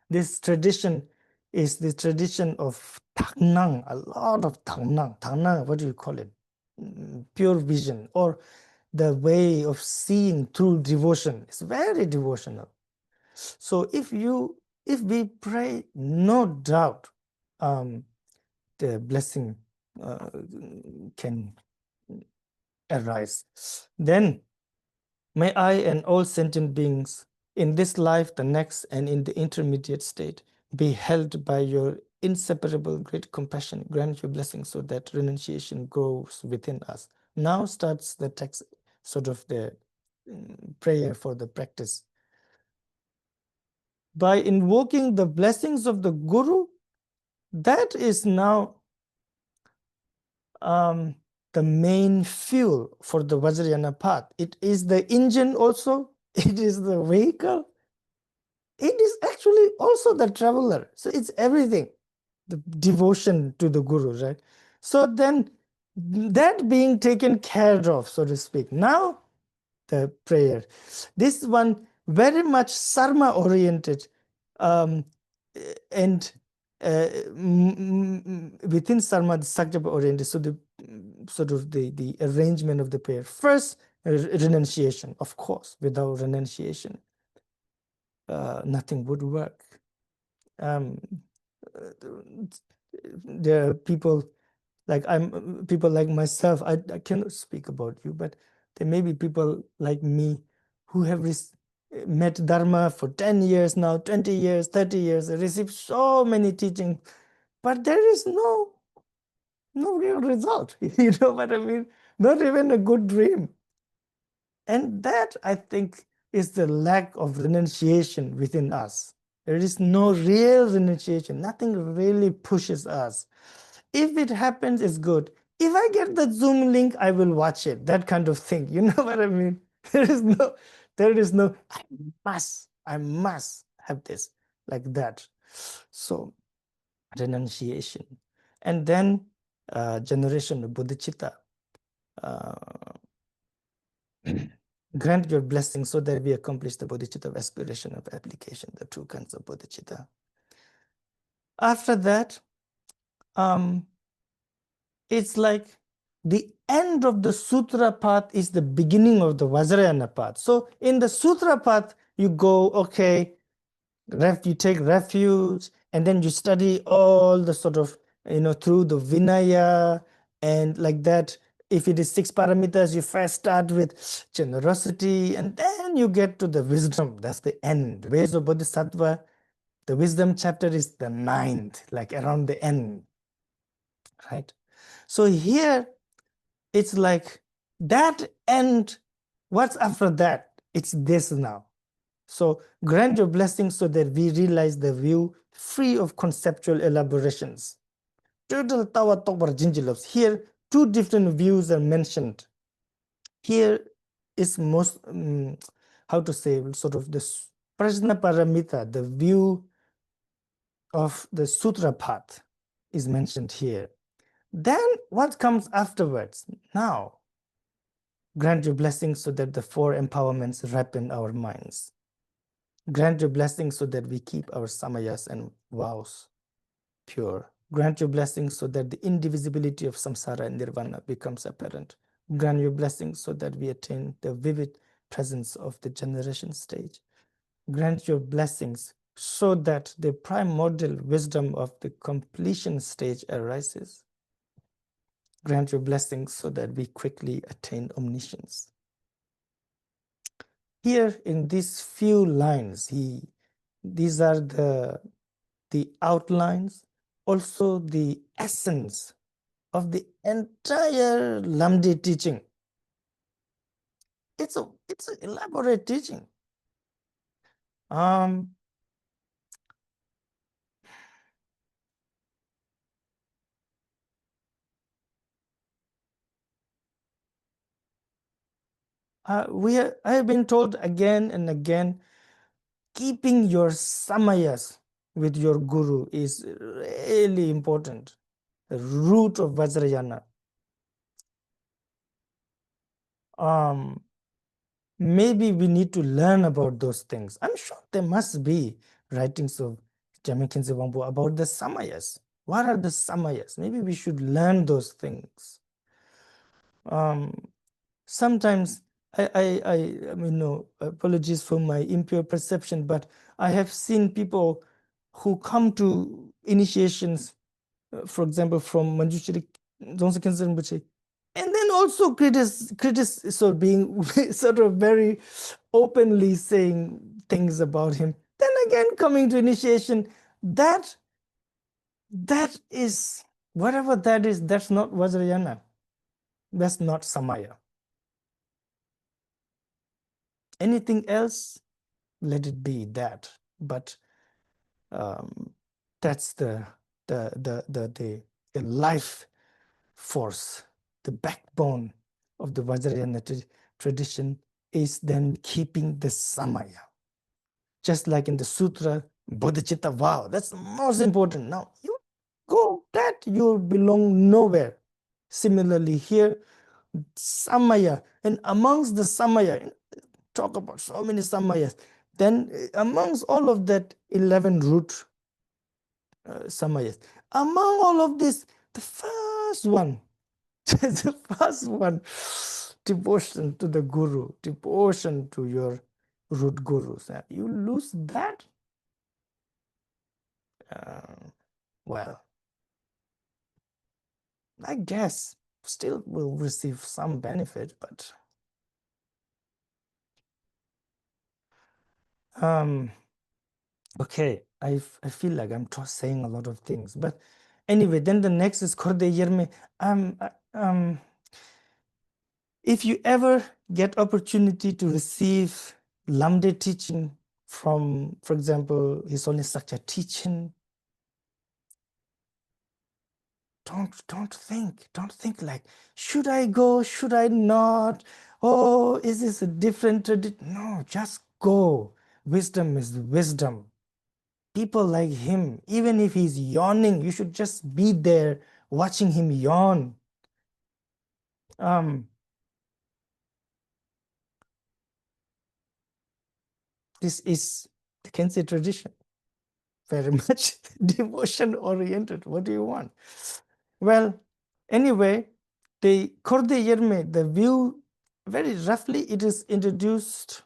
This tradition is the tradition of Thangnang, a lot of Thangnang. Thangnang, what do you call it? Pure vision, or the way of seeing through devotion. It's very devotional. So if we pray, no doubt the blessing can arise. Then may I and all sentient beings in this life, the next, and in the intermediate state be held by your inseparable great compassion. Grant your blessings so that renunciation grows within us. Now starts the text, sort of the prayer for the practice. By invoking the blessings of the Guru, that is now the main fuel for the Vajrayana path. It is the engine also, it is the vehicle, it is actually also the traveler. So it's everything, the devotion to the Guru, right? So then that being taken care of, so to speak, now the prayer. This one very much sarma oriented, and within sarma, the sakya oriented. So the sort of the arrangement of the prayer. First, renunciation, of course. Without renunciation, nothing would work. There are people like myself. I cannot speak about you, but there may be people like me who have met Dharma for 10 years now, 20 years, 30 years, received so many teachings, but there is no real result. You know what I mean? Not even a good dream. And that, I think, is the lack of renunciation within us. There is no real renunciation. Nothing really pushes us. If it happens, it's good. If I get the Zoom link, I will watch it. That kind of thing. You know what I mean? There is no, I must have this, like that. So, renunciation. And then generation of bodhicitta. Grant your blessings so that we accomplish the bodhicitta of aspiration of application, the two kinds of bodhicitta. After that, it's like the end of the sutra path is the beginning of the Vajrayana path. So in the sutra path, you go, okay, you take refuge, and then you study all the sort of, through the Vinaya, and like that. If it is 6 paramitas, you first start with generosity, and then you get to the wisdom. That's the end. Ways of Bodhisattva, the wisdom chapter is the 9th, like around the end, right? So here, it's like that end, what's after that? It's this now. So grant your blessings so that we realize the view free of conceptual elaborations. Total tawa tobar jinjilovs. Here, 2 different views are mentioned. Here is most, how to say, sort of the prajna paramita, the view of the sutra path is mentioned here. Then what comes afterwards? Now, grant your blessings so that the 4 empowerments ripen our minds. Grant your blessings so that we keep our samayas and vows pure. Grant your blessings so that the indivisibility of samsara and nirvāṇa becomes apparent. Grant your blessings so that we attain the vivid presence of the generation stage. Grant your blessings so that the primordial wisdom of the completion stage arises. Grant your blessings so that we quickly attain omniscience. Here in these few lines, these are the outlines, also the essence of the entire Lamdi teaching. It's an elaborate teaching. I have been told again and again, keeping your samayas with your guru is really important. The root of Vajrayana. Maybe we need to learn about those things. I'm sure there must be writings of Jamyang about the samayas. What are the samayas? Maybe we should learn those things. Sometimes I mean, no, apologies for my impure perception, but I have seen people who come to initiations, for example, from Manjushri Dzongsa Khyentse Rinpoche, and then also so being sort of very openly saying things about him. Then again, coming to initiation, that is, whatever that is, that's not Vajrayana. That's not Samaya. Anything else, let it be that. But that's the life force, the backbone of the Vajrayana tradition is then keeping the Samaya. Just like in the sutra, bodhicitta vow, that's the most important. Now, you go that, you belong nowhere. Similarly here, Samaya, and amongst the Samaya, talk about so many Samayas, then amongst all of that 11 root Samayas, among all of this, the first one, the first one, devotion to the Guru, devotion to your root gurus. You lose that, well, I guess still will receive some benefit, but okay, I feel like I'm saying a lot of things, but anyway, then the next is Korde Yerme. If you ever get opportunity to receive Lamde teaching from, for example, His Holiness Sakya Trichen, don't think like, should I go, should I not? Oh, is this a different tradition? No, just go. Wisdom is wisdom. People like him, even if he's yawning, you should just be there watching him yawn. This is the Khyentse tradition, very much devotion oriented. What do you want? Well, anyway, the Korde Yerme, the view, very roughly, it is introduced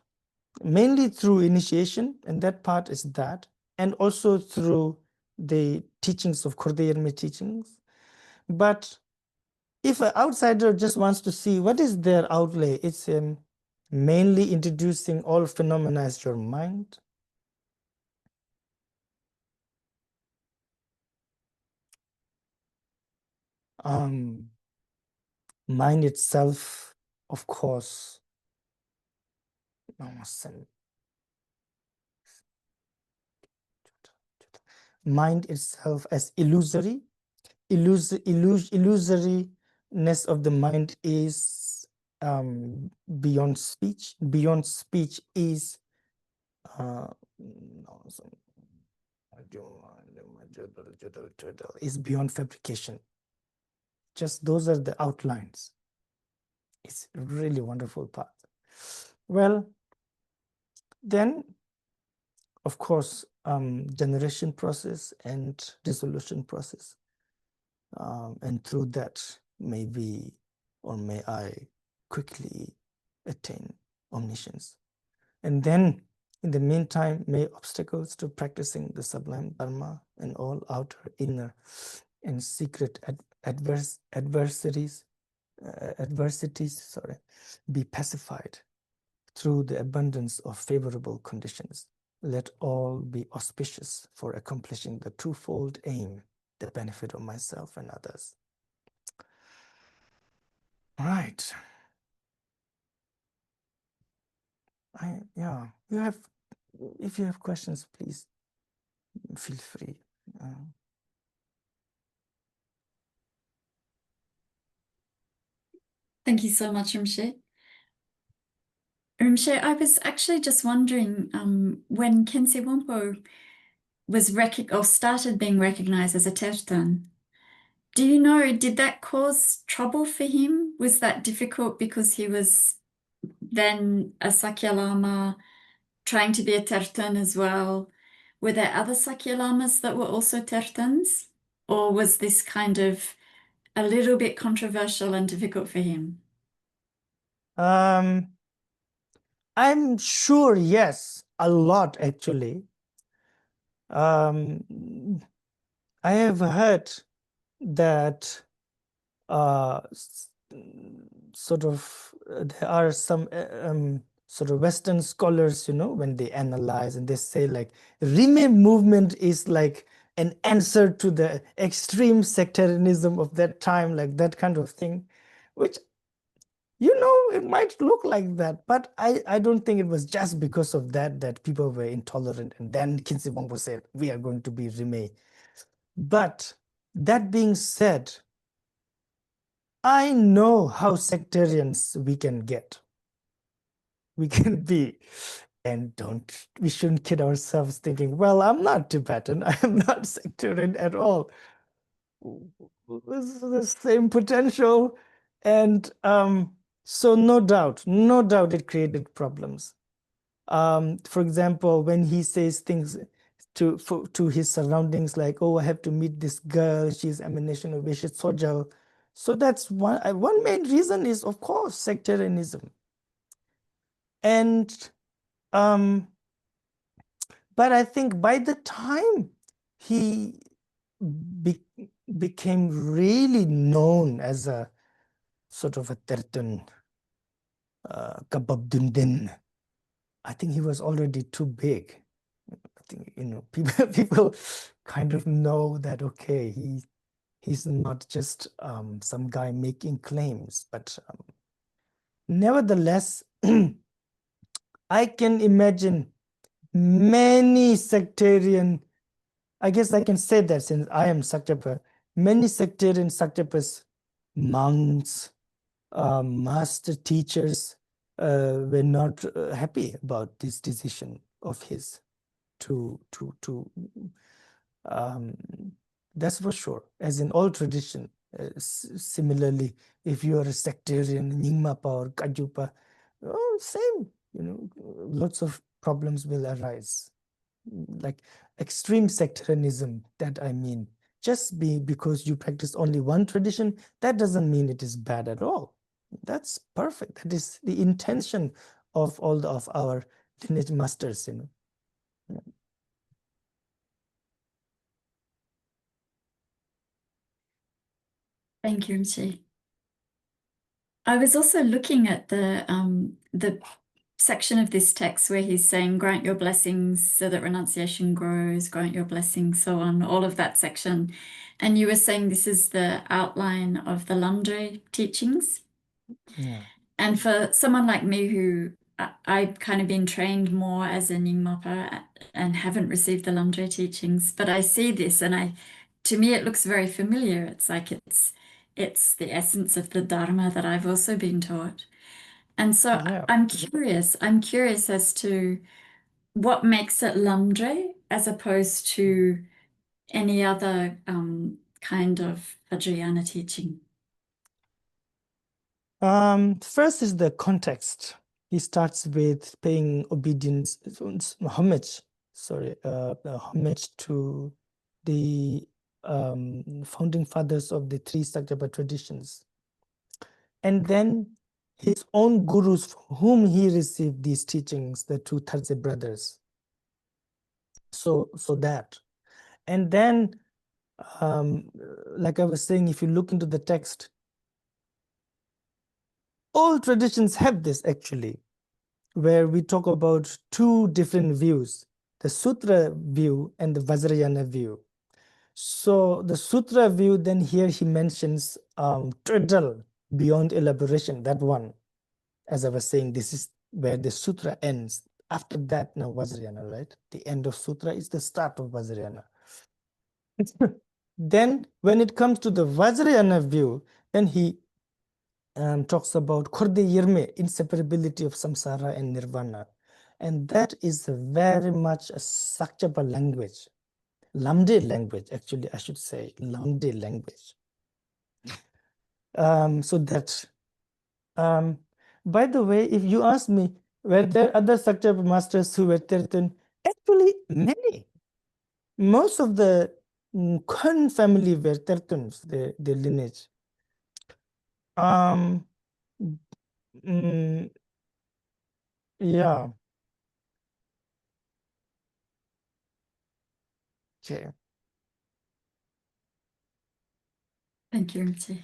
mainly through initiation, and that part is that, and also through the teachings of Korde Yerme teachings. But if an outsider just wants to see what is their outlay, it's mainly introducing all phenomena as your mind. Mind itself, of course, mind itself as illusory. Illusoriness of the mind is beyond speech. Beyond speech is beyond fabrication. Just those are the outlines. It's a really wonderful path. Well, then, of course, generation process and dissolution process. And through that, maybe, or may I quickly attain omniscience. And then, in the meantime, may obstacles to practicing the sublime dharma and all outer, inner, and secret adversities, be pacified through the abundance of favorable conditions. Let all be auspicious for accomplishing the twofold aim, the benefit of myself and others. Right. Yeah, if you have questions, please feel free. Thank you so much, Rinpoche. Rinpoche, I was actually just wondering, when Khyentse Wampo was started being recognized as a terton, do you know, did that cause trouble for him? Was that difficult because he was then a Sakya Lama trying to be a terton as well? Were there other Sakya Lamas that were also tertons? Or was this kind of a little bit controversial and difficult for him? I'm sure, yes, a lot actually. I have heard that sort of there are some sort of Western scholars, when they analyze and they say like Rime movement is like an answer to the extreme sectarianism of that time, like that kind of thing, which it might look like that, but I don't think it was just because of that people were intolerant, and then Khyentse Wangpo said, we are going to be Rime. But that being said, I know how sectarians we can get. We can be. And we shouldn't kid ourselves thinking, well, I'm not Tibetan. I'm not sectarian at all. This is the same potential. And so no doubt it created problems. For example, when he says things to his surroundings like, oh, I have to meet this girl, she's emanation of Vishet Sojal. So that's one main reason is, of course, sectarianism. And but I think by the time he became really known as a sort of a terton, Kababdundin, I think he was already too big. I think people kind of know that, okay, he's not just some guy making claims, but nevertheless, I can imagine many sectarian, I guess I can say that since I am Sakyapa, many sectarian Sakyapas, monks, master teachers were not happy about this decision of his to that's for sure, as in all tradition. Similarly, if you are a sectarian, Nyingmapa or Kajupa, same, lots of problems will arise. Like extreme sectarianism, that I mean. Just because you practice only one tradition, that doesn't mean it is bad at all. That's perfect. That is the intention of all of our lineage masters, you know. Yeah. Thank you, Rinpoche. I was also looking at the section of this text where he's saying, grant your blessings so that renunciation grows, grant your blessings, so on, all of that section. And you were saying this is the outline of the Lamdre teachings. Yeah. And for someone like me who I've kind of been trained more as a Nyingmapa and haven't received the Lamdre teachings, but I see this and to me it looks very familiar. It's like it's the essence of the Dharma that I've also been taught. And so Yeah. I'm curious as to what makes it Lamdre as opposed to any other kind of Vajrayana teaching. First is the context. He starts with paying homage to the founding fathers of the three Sakyapa traditions. And then his own gurus from whom he received these teachings, the two Khyentse brothers. So that. And then, like I was saying, if you look into the text, all traditions have this actually, where we talk about two different views, the Sutra view and the Vajrayana view. So the Sutra view, then here he mentions total, beyond elaboration, that one. As I was saying, this is where the Sutra ends. After that, now Vajrayana, right? The end of Sutra is the start of Vajrayana. Then when it comes to the Vajrayana view, then he talks about Khorde Yirme, inseparability of saṃsāra and nirvāṇa. And that is very much a Sakyapa language. Lamde language, actually, I should say, Lamde language. So that, by the way, if you ask me, were there other Sakyapa masters who were Tirthan? Actually, many. Most of the Khan family were Tirthans, the lineage. Yeah. Okay. Thank you, Rinpoche.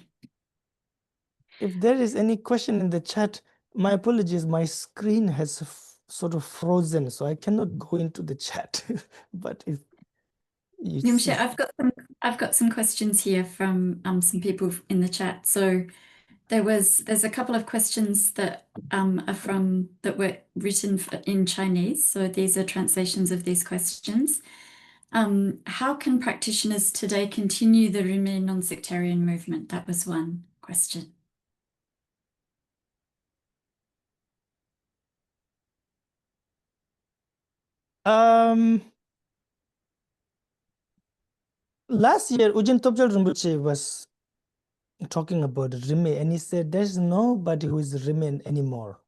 If there is any question in the chat, my apologies, my screen has sort of frozen, so I cannot go into the chat. But if you see... I've got some questions here from some people in the chat. So there's a couple of questions that were written in Chinese. So these are translations of these questions. How can practitioners today continue the Rinme non-sectarian movement? That was one question. Last year, Ujin Topchal Rinpoche was talking about Rinme, and he said, there's nobody who is Rinme anymore.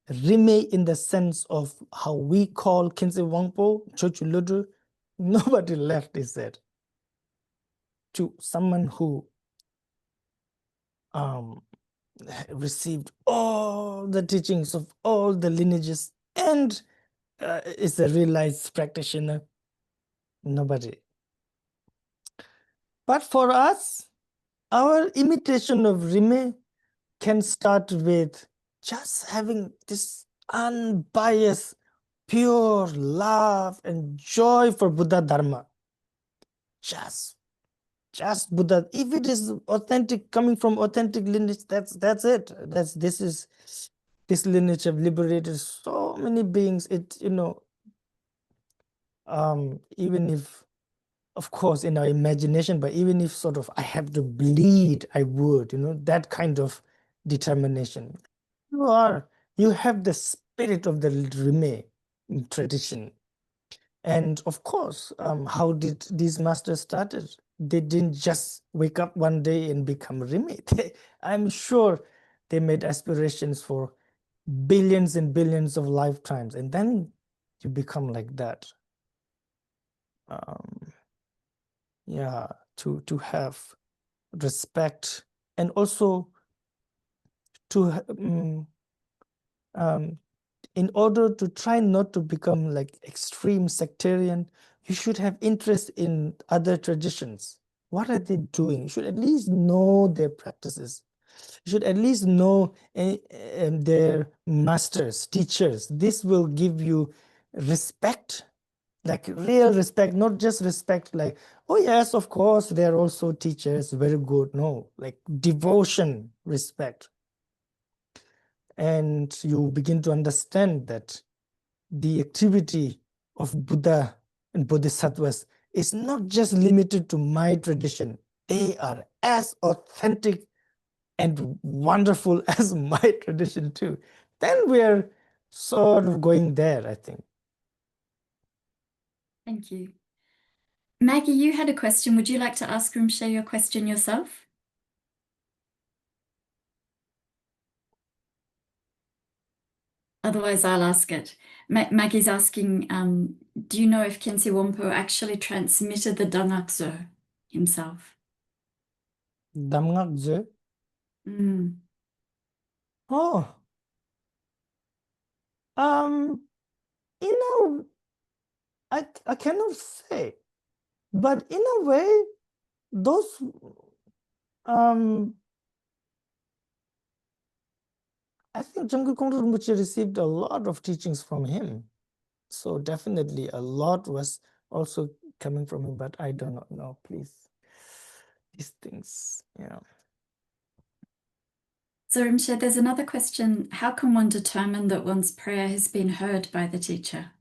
Rinme in the sense of how we call Khyentse Wangpo, Chochu Ludu, nobody left, he said, to someone who received all the teachings of all the lineages and is a realized practitioner. Nobody. But for us, our imitation of Rinme can start with just having this unbiased, pure love and joy for Buddha Dharma. Just Buddha. If it is authentic, coming from authentic lineage, that's it. This lineage have liberated so many beings. It, even if, of course, in our imagination, but even if sort of I have to bleed, I would, that kind of determination. You have the spirit of the Rinme tradition. And of course, how did these masters started? They didn't just wake up one day and become Rinme. I'm sure they made aspirations for billions and billions of lifetimes, and then you become like that. Yeah, to have respect, and also to in order to try not to become like extreme sectarian, you should have interest in other traditions. What are they doing? You should at least know their practices. You should at least know their masters, teachers. This will give you respect, like real respect, not just respect like, oh yes, of course, they're also teachers, very good. No, like devotion, respect. And you begin to understand that the activity of Buddha and Bodhisattvas is not just limited to my tradition. They are as authentic and wonderful as my tradition too. Then we're sort of going there, I think. Thank you. Maggie, you had a question. Would you like to ask Rinpoche your question yourself? Otherwise, I'll ask it. Maggie's asking, do you know if Khyentse Wampo actually transmitted the Dangakzo himself? Damngakje? Mm. Oh, you know, I cannot say, but in a way, those I think Jamyang Rinpoche received a lot of teachings from him. So definitely a lot was also coming from him, but I do not know, please. These things, yeah. So Rinpoche, there's another question. How can one determine that one's prayer has been heard by the teacher?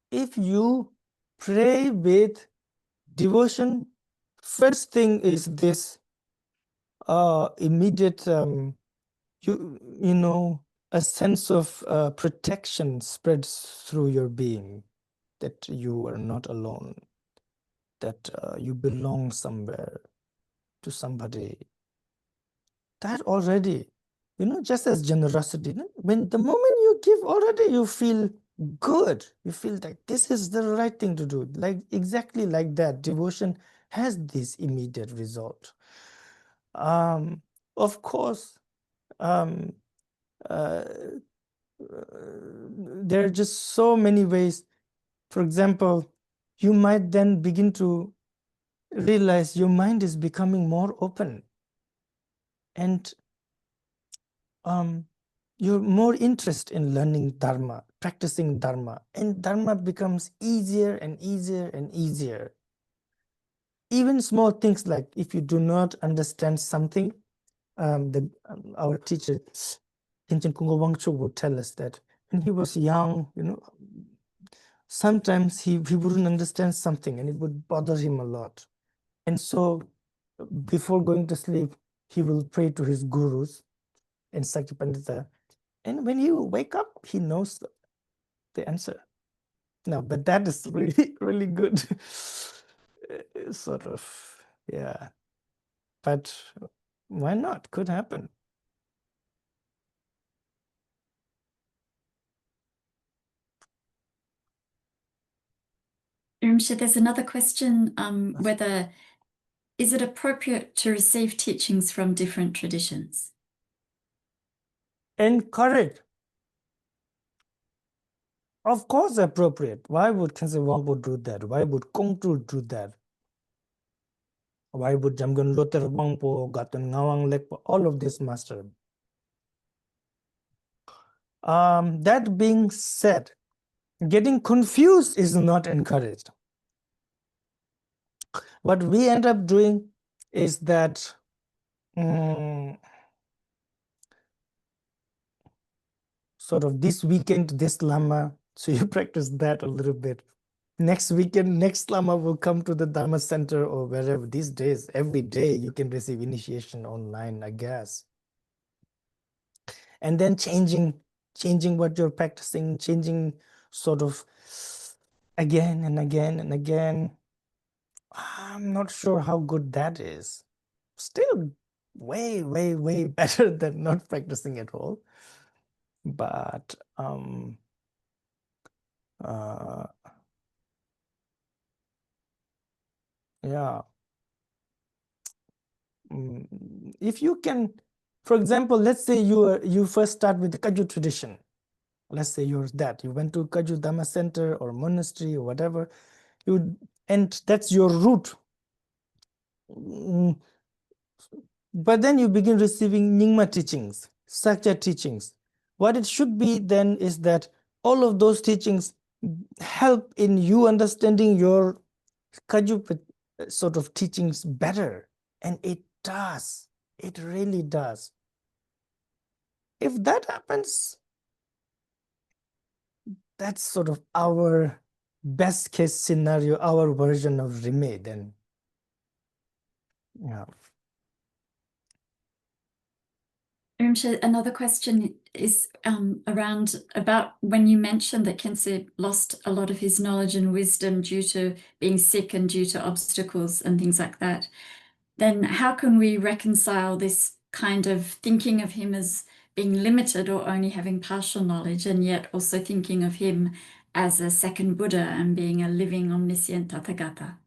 If you pray with devotion, first thing is this immediate, you know, a sense of protection spreads through your being, that you are not alone, that you belong somewhere, to somebody. That already, you know, just as generosity, when the moment you give already, you feel good. You feel like this is the right thing to do. Like exactly like that, devotion has this immediate result. Of course, there are just so many ways. For example, you might then begin to realize your mind is becoming more open, and you're more interested in learning Dharma, practicing Dharma, and Dharma becomes easier and easier and easier. Even small things like if you do not understand something, our teacher, Khyentse Wangchuk, would tell us that when he was young, you know, sometimes he wouldn't understand something and it would bother him a lot. And so before going to sleep, he will pray to his gurus and Sakya Pandita. And when you wake up, he knows the answer. No, but that is really, really good. Sort of, yeah. But why not? Could happen. Rinpoche, there's another question, whether is it appropriate to receive teachings from different traditions? Encourage. Of course, appropriate. Why would Khyentse Wangpo do that? Why would Kongtrul do that? Why would Jamgon Loter Wangpo, Gatan Ngawang Lekpo, all of this master? That being said, getting confused is not encouraged. What we end up doing is that sort of this weekend, this lama, so you practice that a little bit. Next weekend, next lama will come to the Dharma center or wherever. These days, every day you can receive initiation online, I guess. And then changing what you're practicing, changing sort of again and again and again. I'm not sure how good that is. Still way, way, way better than not practicing at all. But yeah. If you can, for example, let's say you first start with the Kagyu tradition. Let's say you're that. You went to Kagyu Dhamma Center or monastery or whatever. And that's your root. But then you begin receiving Nyingma teachings, Sakya teachings. What it should be then is that all of those teachings help in you understanding your Kagyu sort of teachings better. And it does. It really does. If that happens, that's sort of our best case scenario, our version of Rime then. Yeah. Rinpoche, another question is around about when you mentioned that Khyentse lost a lot of his knowledge and wisdom due to being sick and due to obstacles and things like that. Then how can we reconcile this kind of thinking of him as being limited or only having partial knowledge, and yet also thinking of him as a second Buddha and being a living omniscient Tathagata?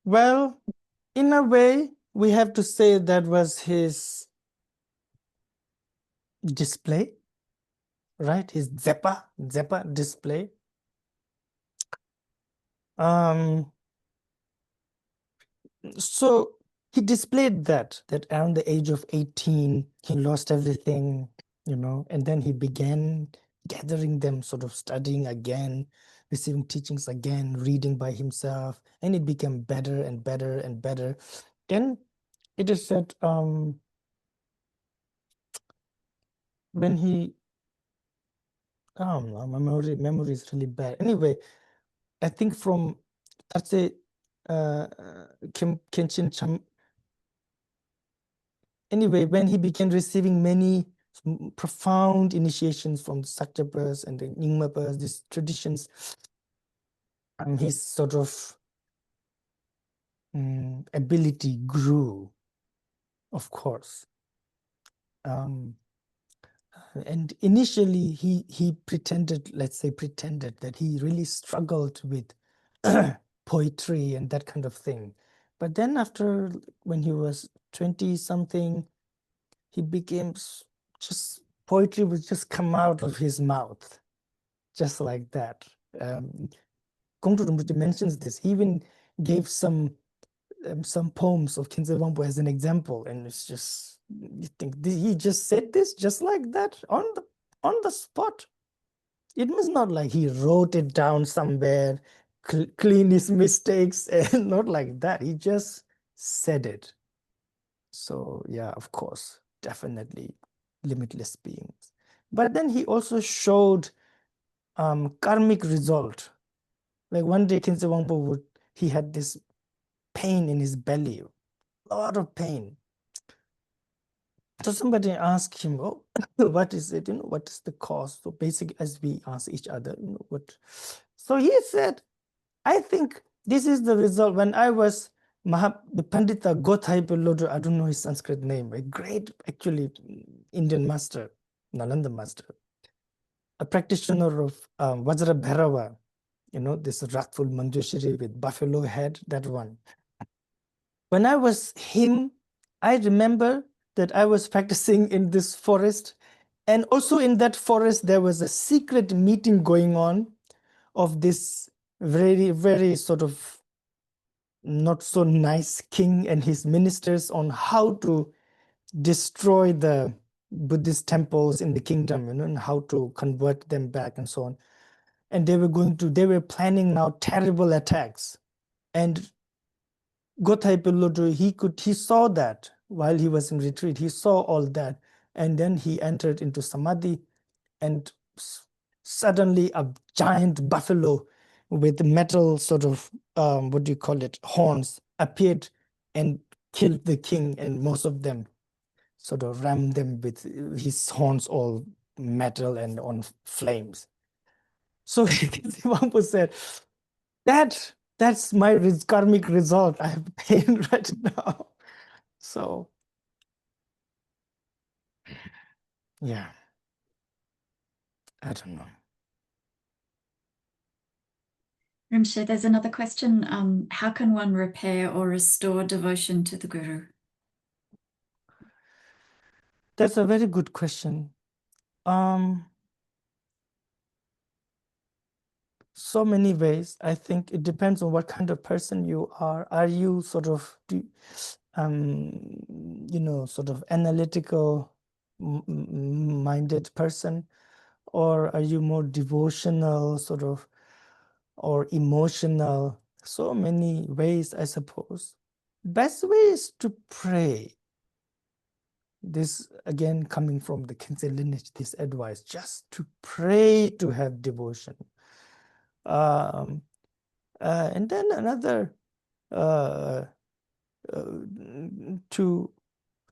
Well, in a way, we have to say that was his display, right? His Zepa display. So he displayed that around the age of 18, he lost everything, and then he began gathering them, sort of studying again, receiving teachings again, reading by himself, and it became better and better and better. Then it is said when he my memory is really bad. Anyway, I think from that's it Kenshin Cham. Anyway, when he began receiving many profound initiations from the Sakyapas and the Nyingmapas, these traditions, his sort of ability grew, of course. And initially, he pretended, let's say, that he really struggled with poetry and that kind of thing. But then after, when he was 20-something, he became just, poetry would just come out of his mouth, just like that. Gongtrul Rinpoche mentions this. He even gave some poems of Khyentse Wangpo as an example, and it's just, you think, he just said this just like that on the spot. It was not like he wrote it down somewhere, clean his mistakes, and not like that. He just said it. So yeah, of course, definitely limitless beings. But then he also showed karmic result. Like one day, Khyentse Wangpo he had this pain in his belly, a lot of pain. So somebody asked him, "Oh, what is it? What is the cause?" So basically, as we ask each other, what. So he said, "I think this is the result. When I was the Pandita Gothai Lodo, I don't know his Sanskrit name, a great, actually, Indian master, Nalanda master, a practitioner of Vajra Bhairava, this wrathful Manjushri with buffalo head, that one. When I was him, I remember that I was practicing in this forest, and also in that forest, there was a secret meeting going on of this very, very sort of not so nice king and his ministers on how to destroy the Buddhist temples in the kingdom, and how to convert them back and so on. And they were planning now terrible attacks. And Gothai Pillotu, he saw that while he was in retreat, he saw all that. And then he entered into Samadhi, and suddenly a giant buffalo with metal sort of, what do you call it, horns appeared and killed the king, and most of them sort of rammed them with his horns all metal and on flames. So Rinpoche said, that's my karmic result I have paid right now. So yeah, I don't know. Rinpoche, there's another question. How can one repair or restore devotion to the Guru? That's a very good question. So many ways. I think it depends on what kind of person you are. Are you sort of, sort of analytical minded person, or are you more devotional, sort of, or emotional? So many ways, I suppose. Best way is to pray. This again coming from the Khyentse lineage, this advice, just to pray to have devotion. And then another, to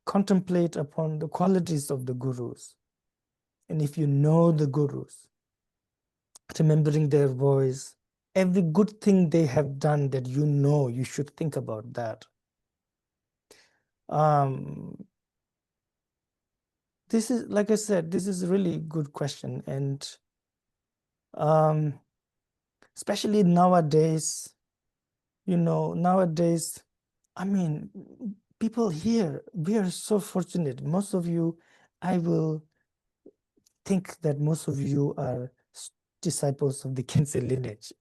contemplate upon the qualities of the gurus. And if you know the gurus, remembering their voice, every good thing they have done that you should think about that. This is, like I said, this is a really good question. And especially nowadays, I mean, people here, we are so fortunate. Most of you, I will think that most of you are disciples of the Khyentse lineage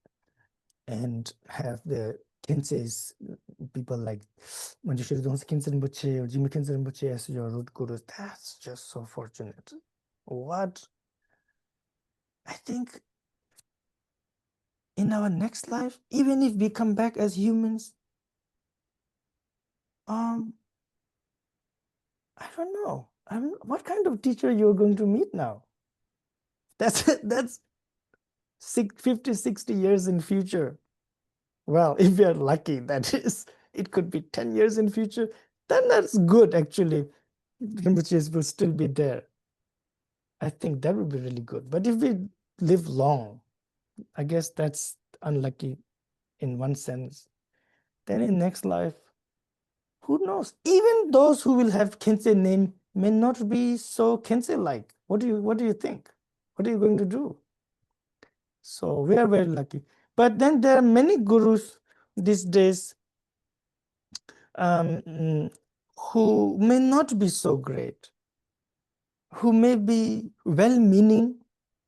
and have the Khyentse's people like Manjushri Dongsa Khyentse Rinpoche or Jimmy Khyentse Rinpoche as your root gurus. That's just so fortunate. What I think in our next life, even if we come back as humans, I don't know. What kind of teacher you're going to meet now? That's 50, 60 years in future. Well, if you're lucky, that is, it could be 10 years in future. Then that's good, actually. Rinpoches will still be there. I think that would be really good. But if we live long, I guess that's unlucky in one sense. Then in next life, who knows? Even those who will have Khyentse name may not be so Khyentse-like. What do you think? What are you going to do? So we are very lucky. But then there are many gurus these days who may not be so great, who may be well-meaning,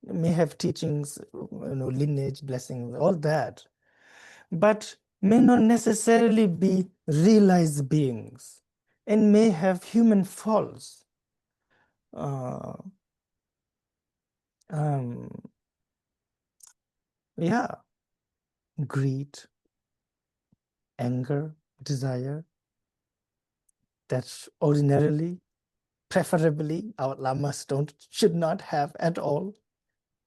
may have teachings, lineage, blessings, all that, but may not necessarily be realized beings and may have human faults. Yeah, greed, anger, desire, that's ordinarily, preferably, our lamas should not have at all.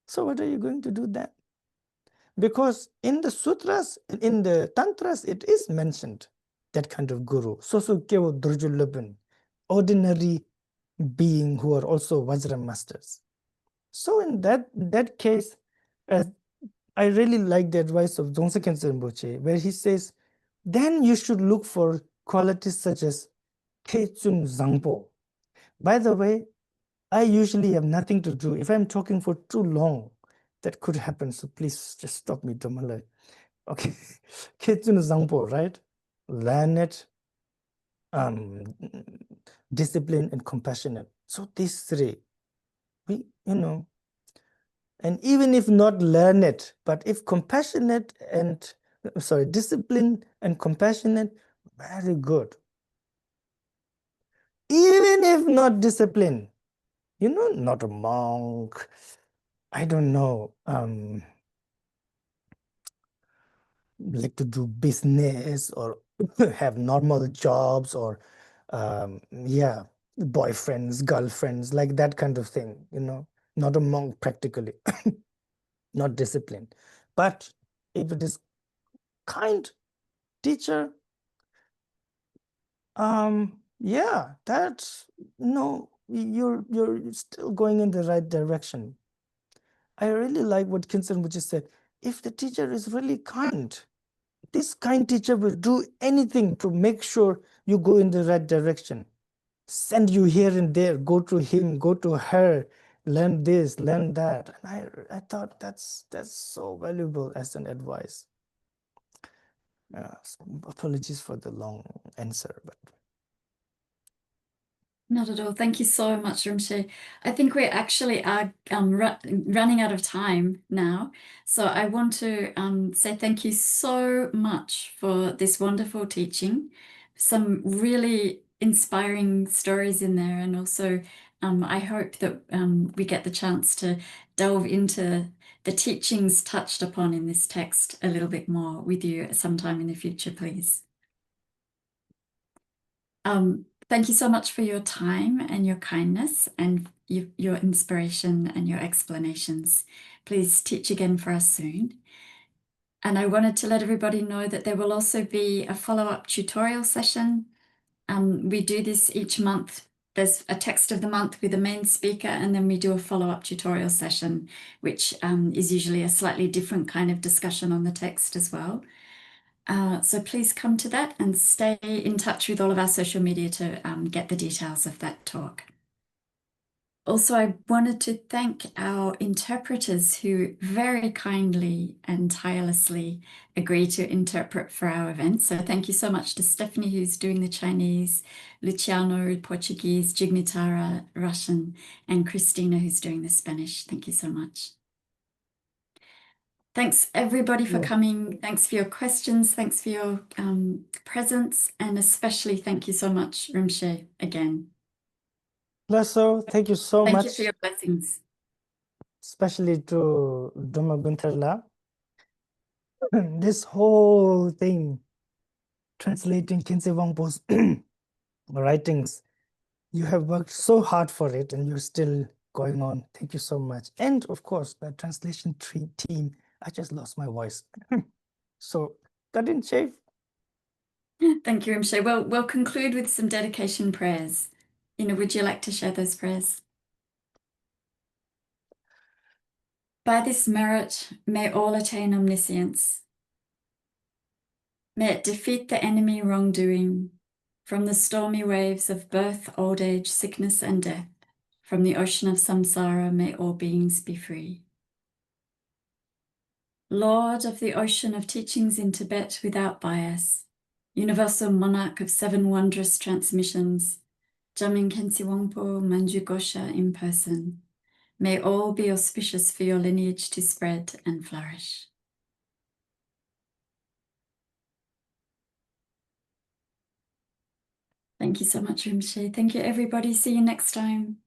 So what are you going to do then? Because in the sutras, in the tantras, it is mentioned, that kind of guru, Sosukyo Drujulubin, ordinary being who are also Vajra masters. So in that case, I really like the advice of Dongsa Khyentse Rinpoche, where he says, then you should look for qualities such as Kechung Zangpo. By the way, I usually have nothing to do. If I'm talking for too long, that could happen. So please just stop me, Domala. Okay. Kechung Zangpo, right? Learn it, discipline and compassionate. So these three, and even if not learn it, but if compassionate and, discipline and compassionate, very good. Even if not discipline, not a monk, I don't know, like to do business or have normal jobs or, boyfriends, girlfriends, like that kind of thing, not a monk practically, not disciplined. But if it is kind teacher, that's, you're still going in the right direction. I really like what Khyentse Rinpoche said. If the teacher is really kind, this kind teacher will do anything to make sure you go in the right direction. Send you here and there, go to him, go to her, learn this, learn that. And I thought that's so valuable as an advice. So apologies for the long answer, but Not at all. Thank you so much, Rinpoche. I think we actually are running out of time now. So I want to say thank you so much for this wonderful teaching. Some really inspiring stories in there. And also, I hope that we get the chance to delve into the teachings touched upon in this text a little bit more with you sometime in the future, please. Thank you so much for your time and your kindness and your inspiration and your explanations. Please teach again for us soon. And I wanted to let everybody know that there will also be a follow-up tutorial session. We do this each month. There's a text of the month with a main speaker, and then we do a follow-up tutorial session, which is usually a slightly different kind of discussion on the text as well. So please come to that and stay in touch with all of our social media to get the details of that talk. Also, I wanted to thank our interpreters who very kindly and tirelessly agree to interpret for our event. So thank you so much to Stephanie, who's doing the Chinese, Luciano, Portuguese, Jignitara, Russian, and Christina, who's doing the Spanish. Thank you so much. Thanks everybody for coming. Thanks for your questions. Thanks for your presence. And especially thank you so much, Rinpoche, again. Pleasure, thank you so much. Thank you for your blessings. Especially to Dhamma Guntherla. This whole thing, translating Khyentse Wangpo's writings, you have worked so hard for it and you're still going on. Thank you so much. And of course, the translation team, I just lost my voice. So, cut in shave. Thank you, Rinpoche. Well, we'll conclude with some dedication prayers. Would you like to share those prayers? By this merit, may all attain omniscience. May it defeat the enemy wrongdoing from the stormy waves of birth, old age, sickness, and death. From the ocean of saṃsāra, may all beings be free. Lord of the ocean of teachings in Tibet without bias, universal monarch of 7 wondrous transmissions, Jamyang Khyentse Wangpo Manju Gosha in person, may all be auspicious for your lineage to spread and flourish. Thank you so much, Rinpoche. Thank you, everybody. See you next time.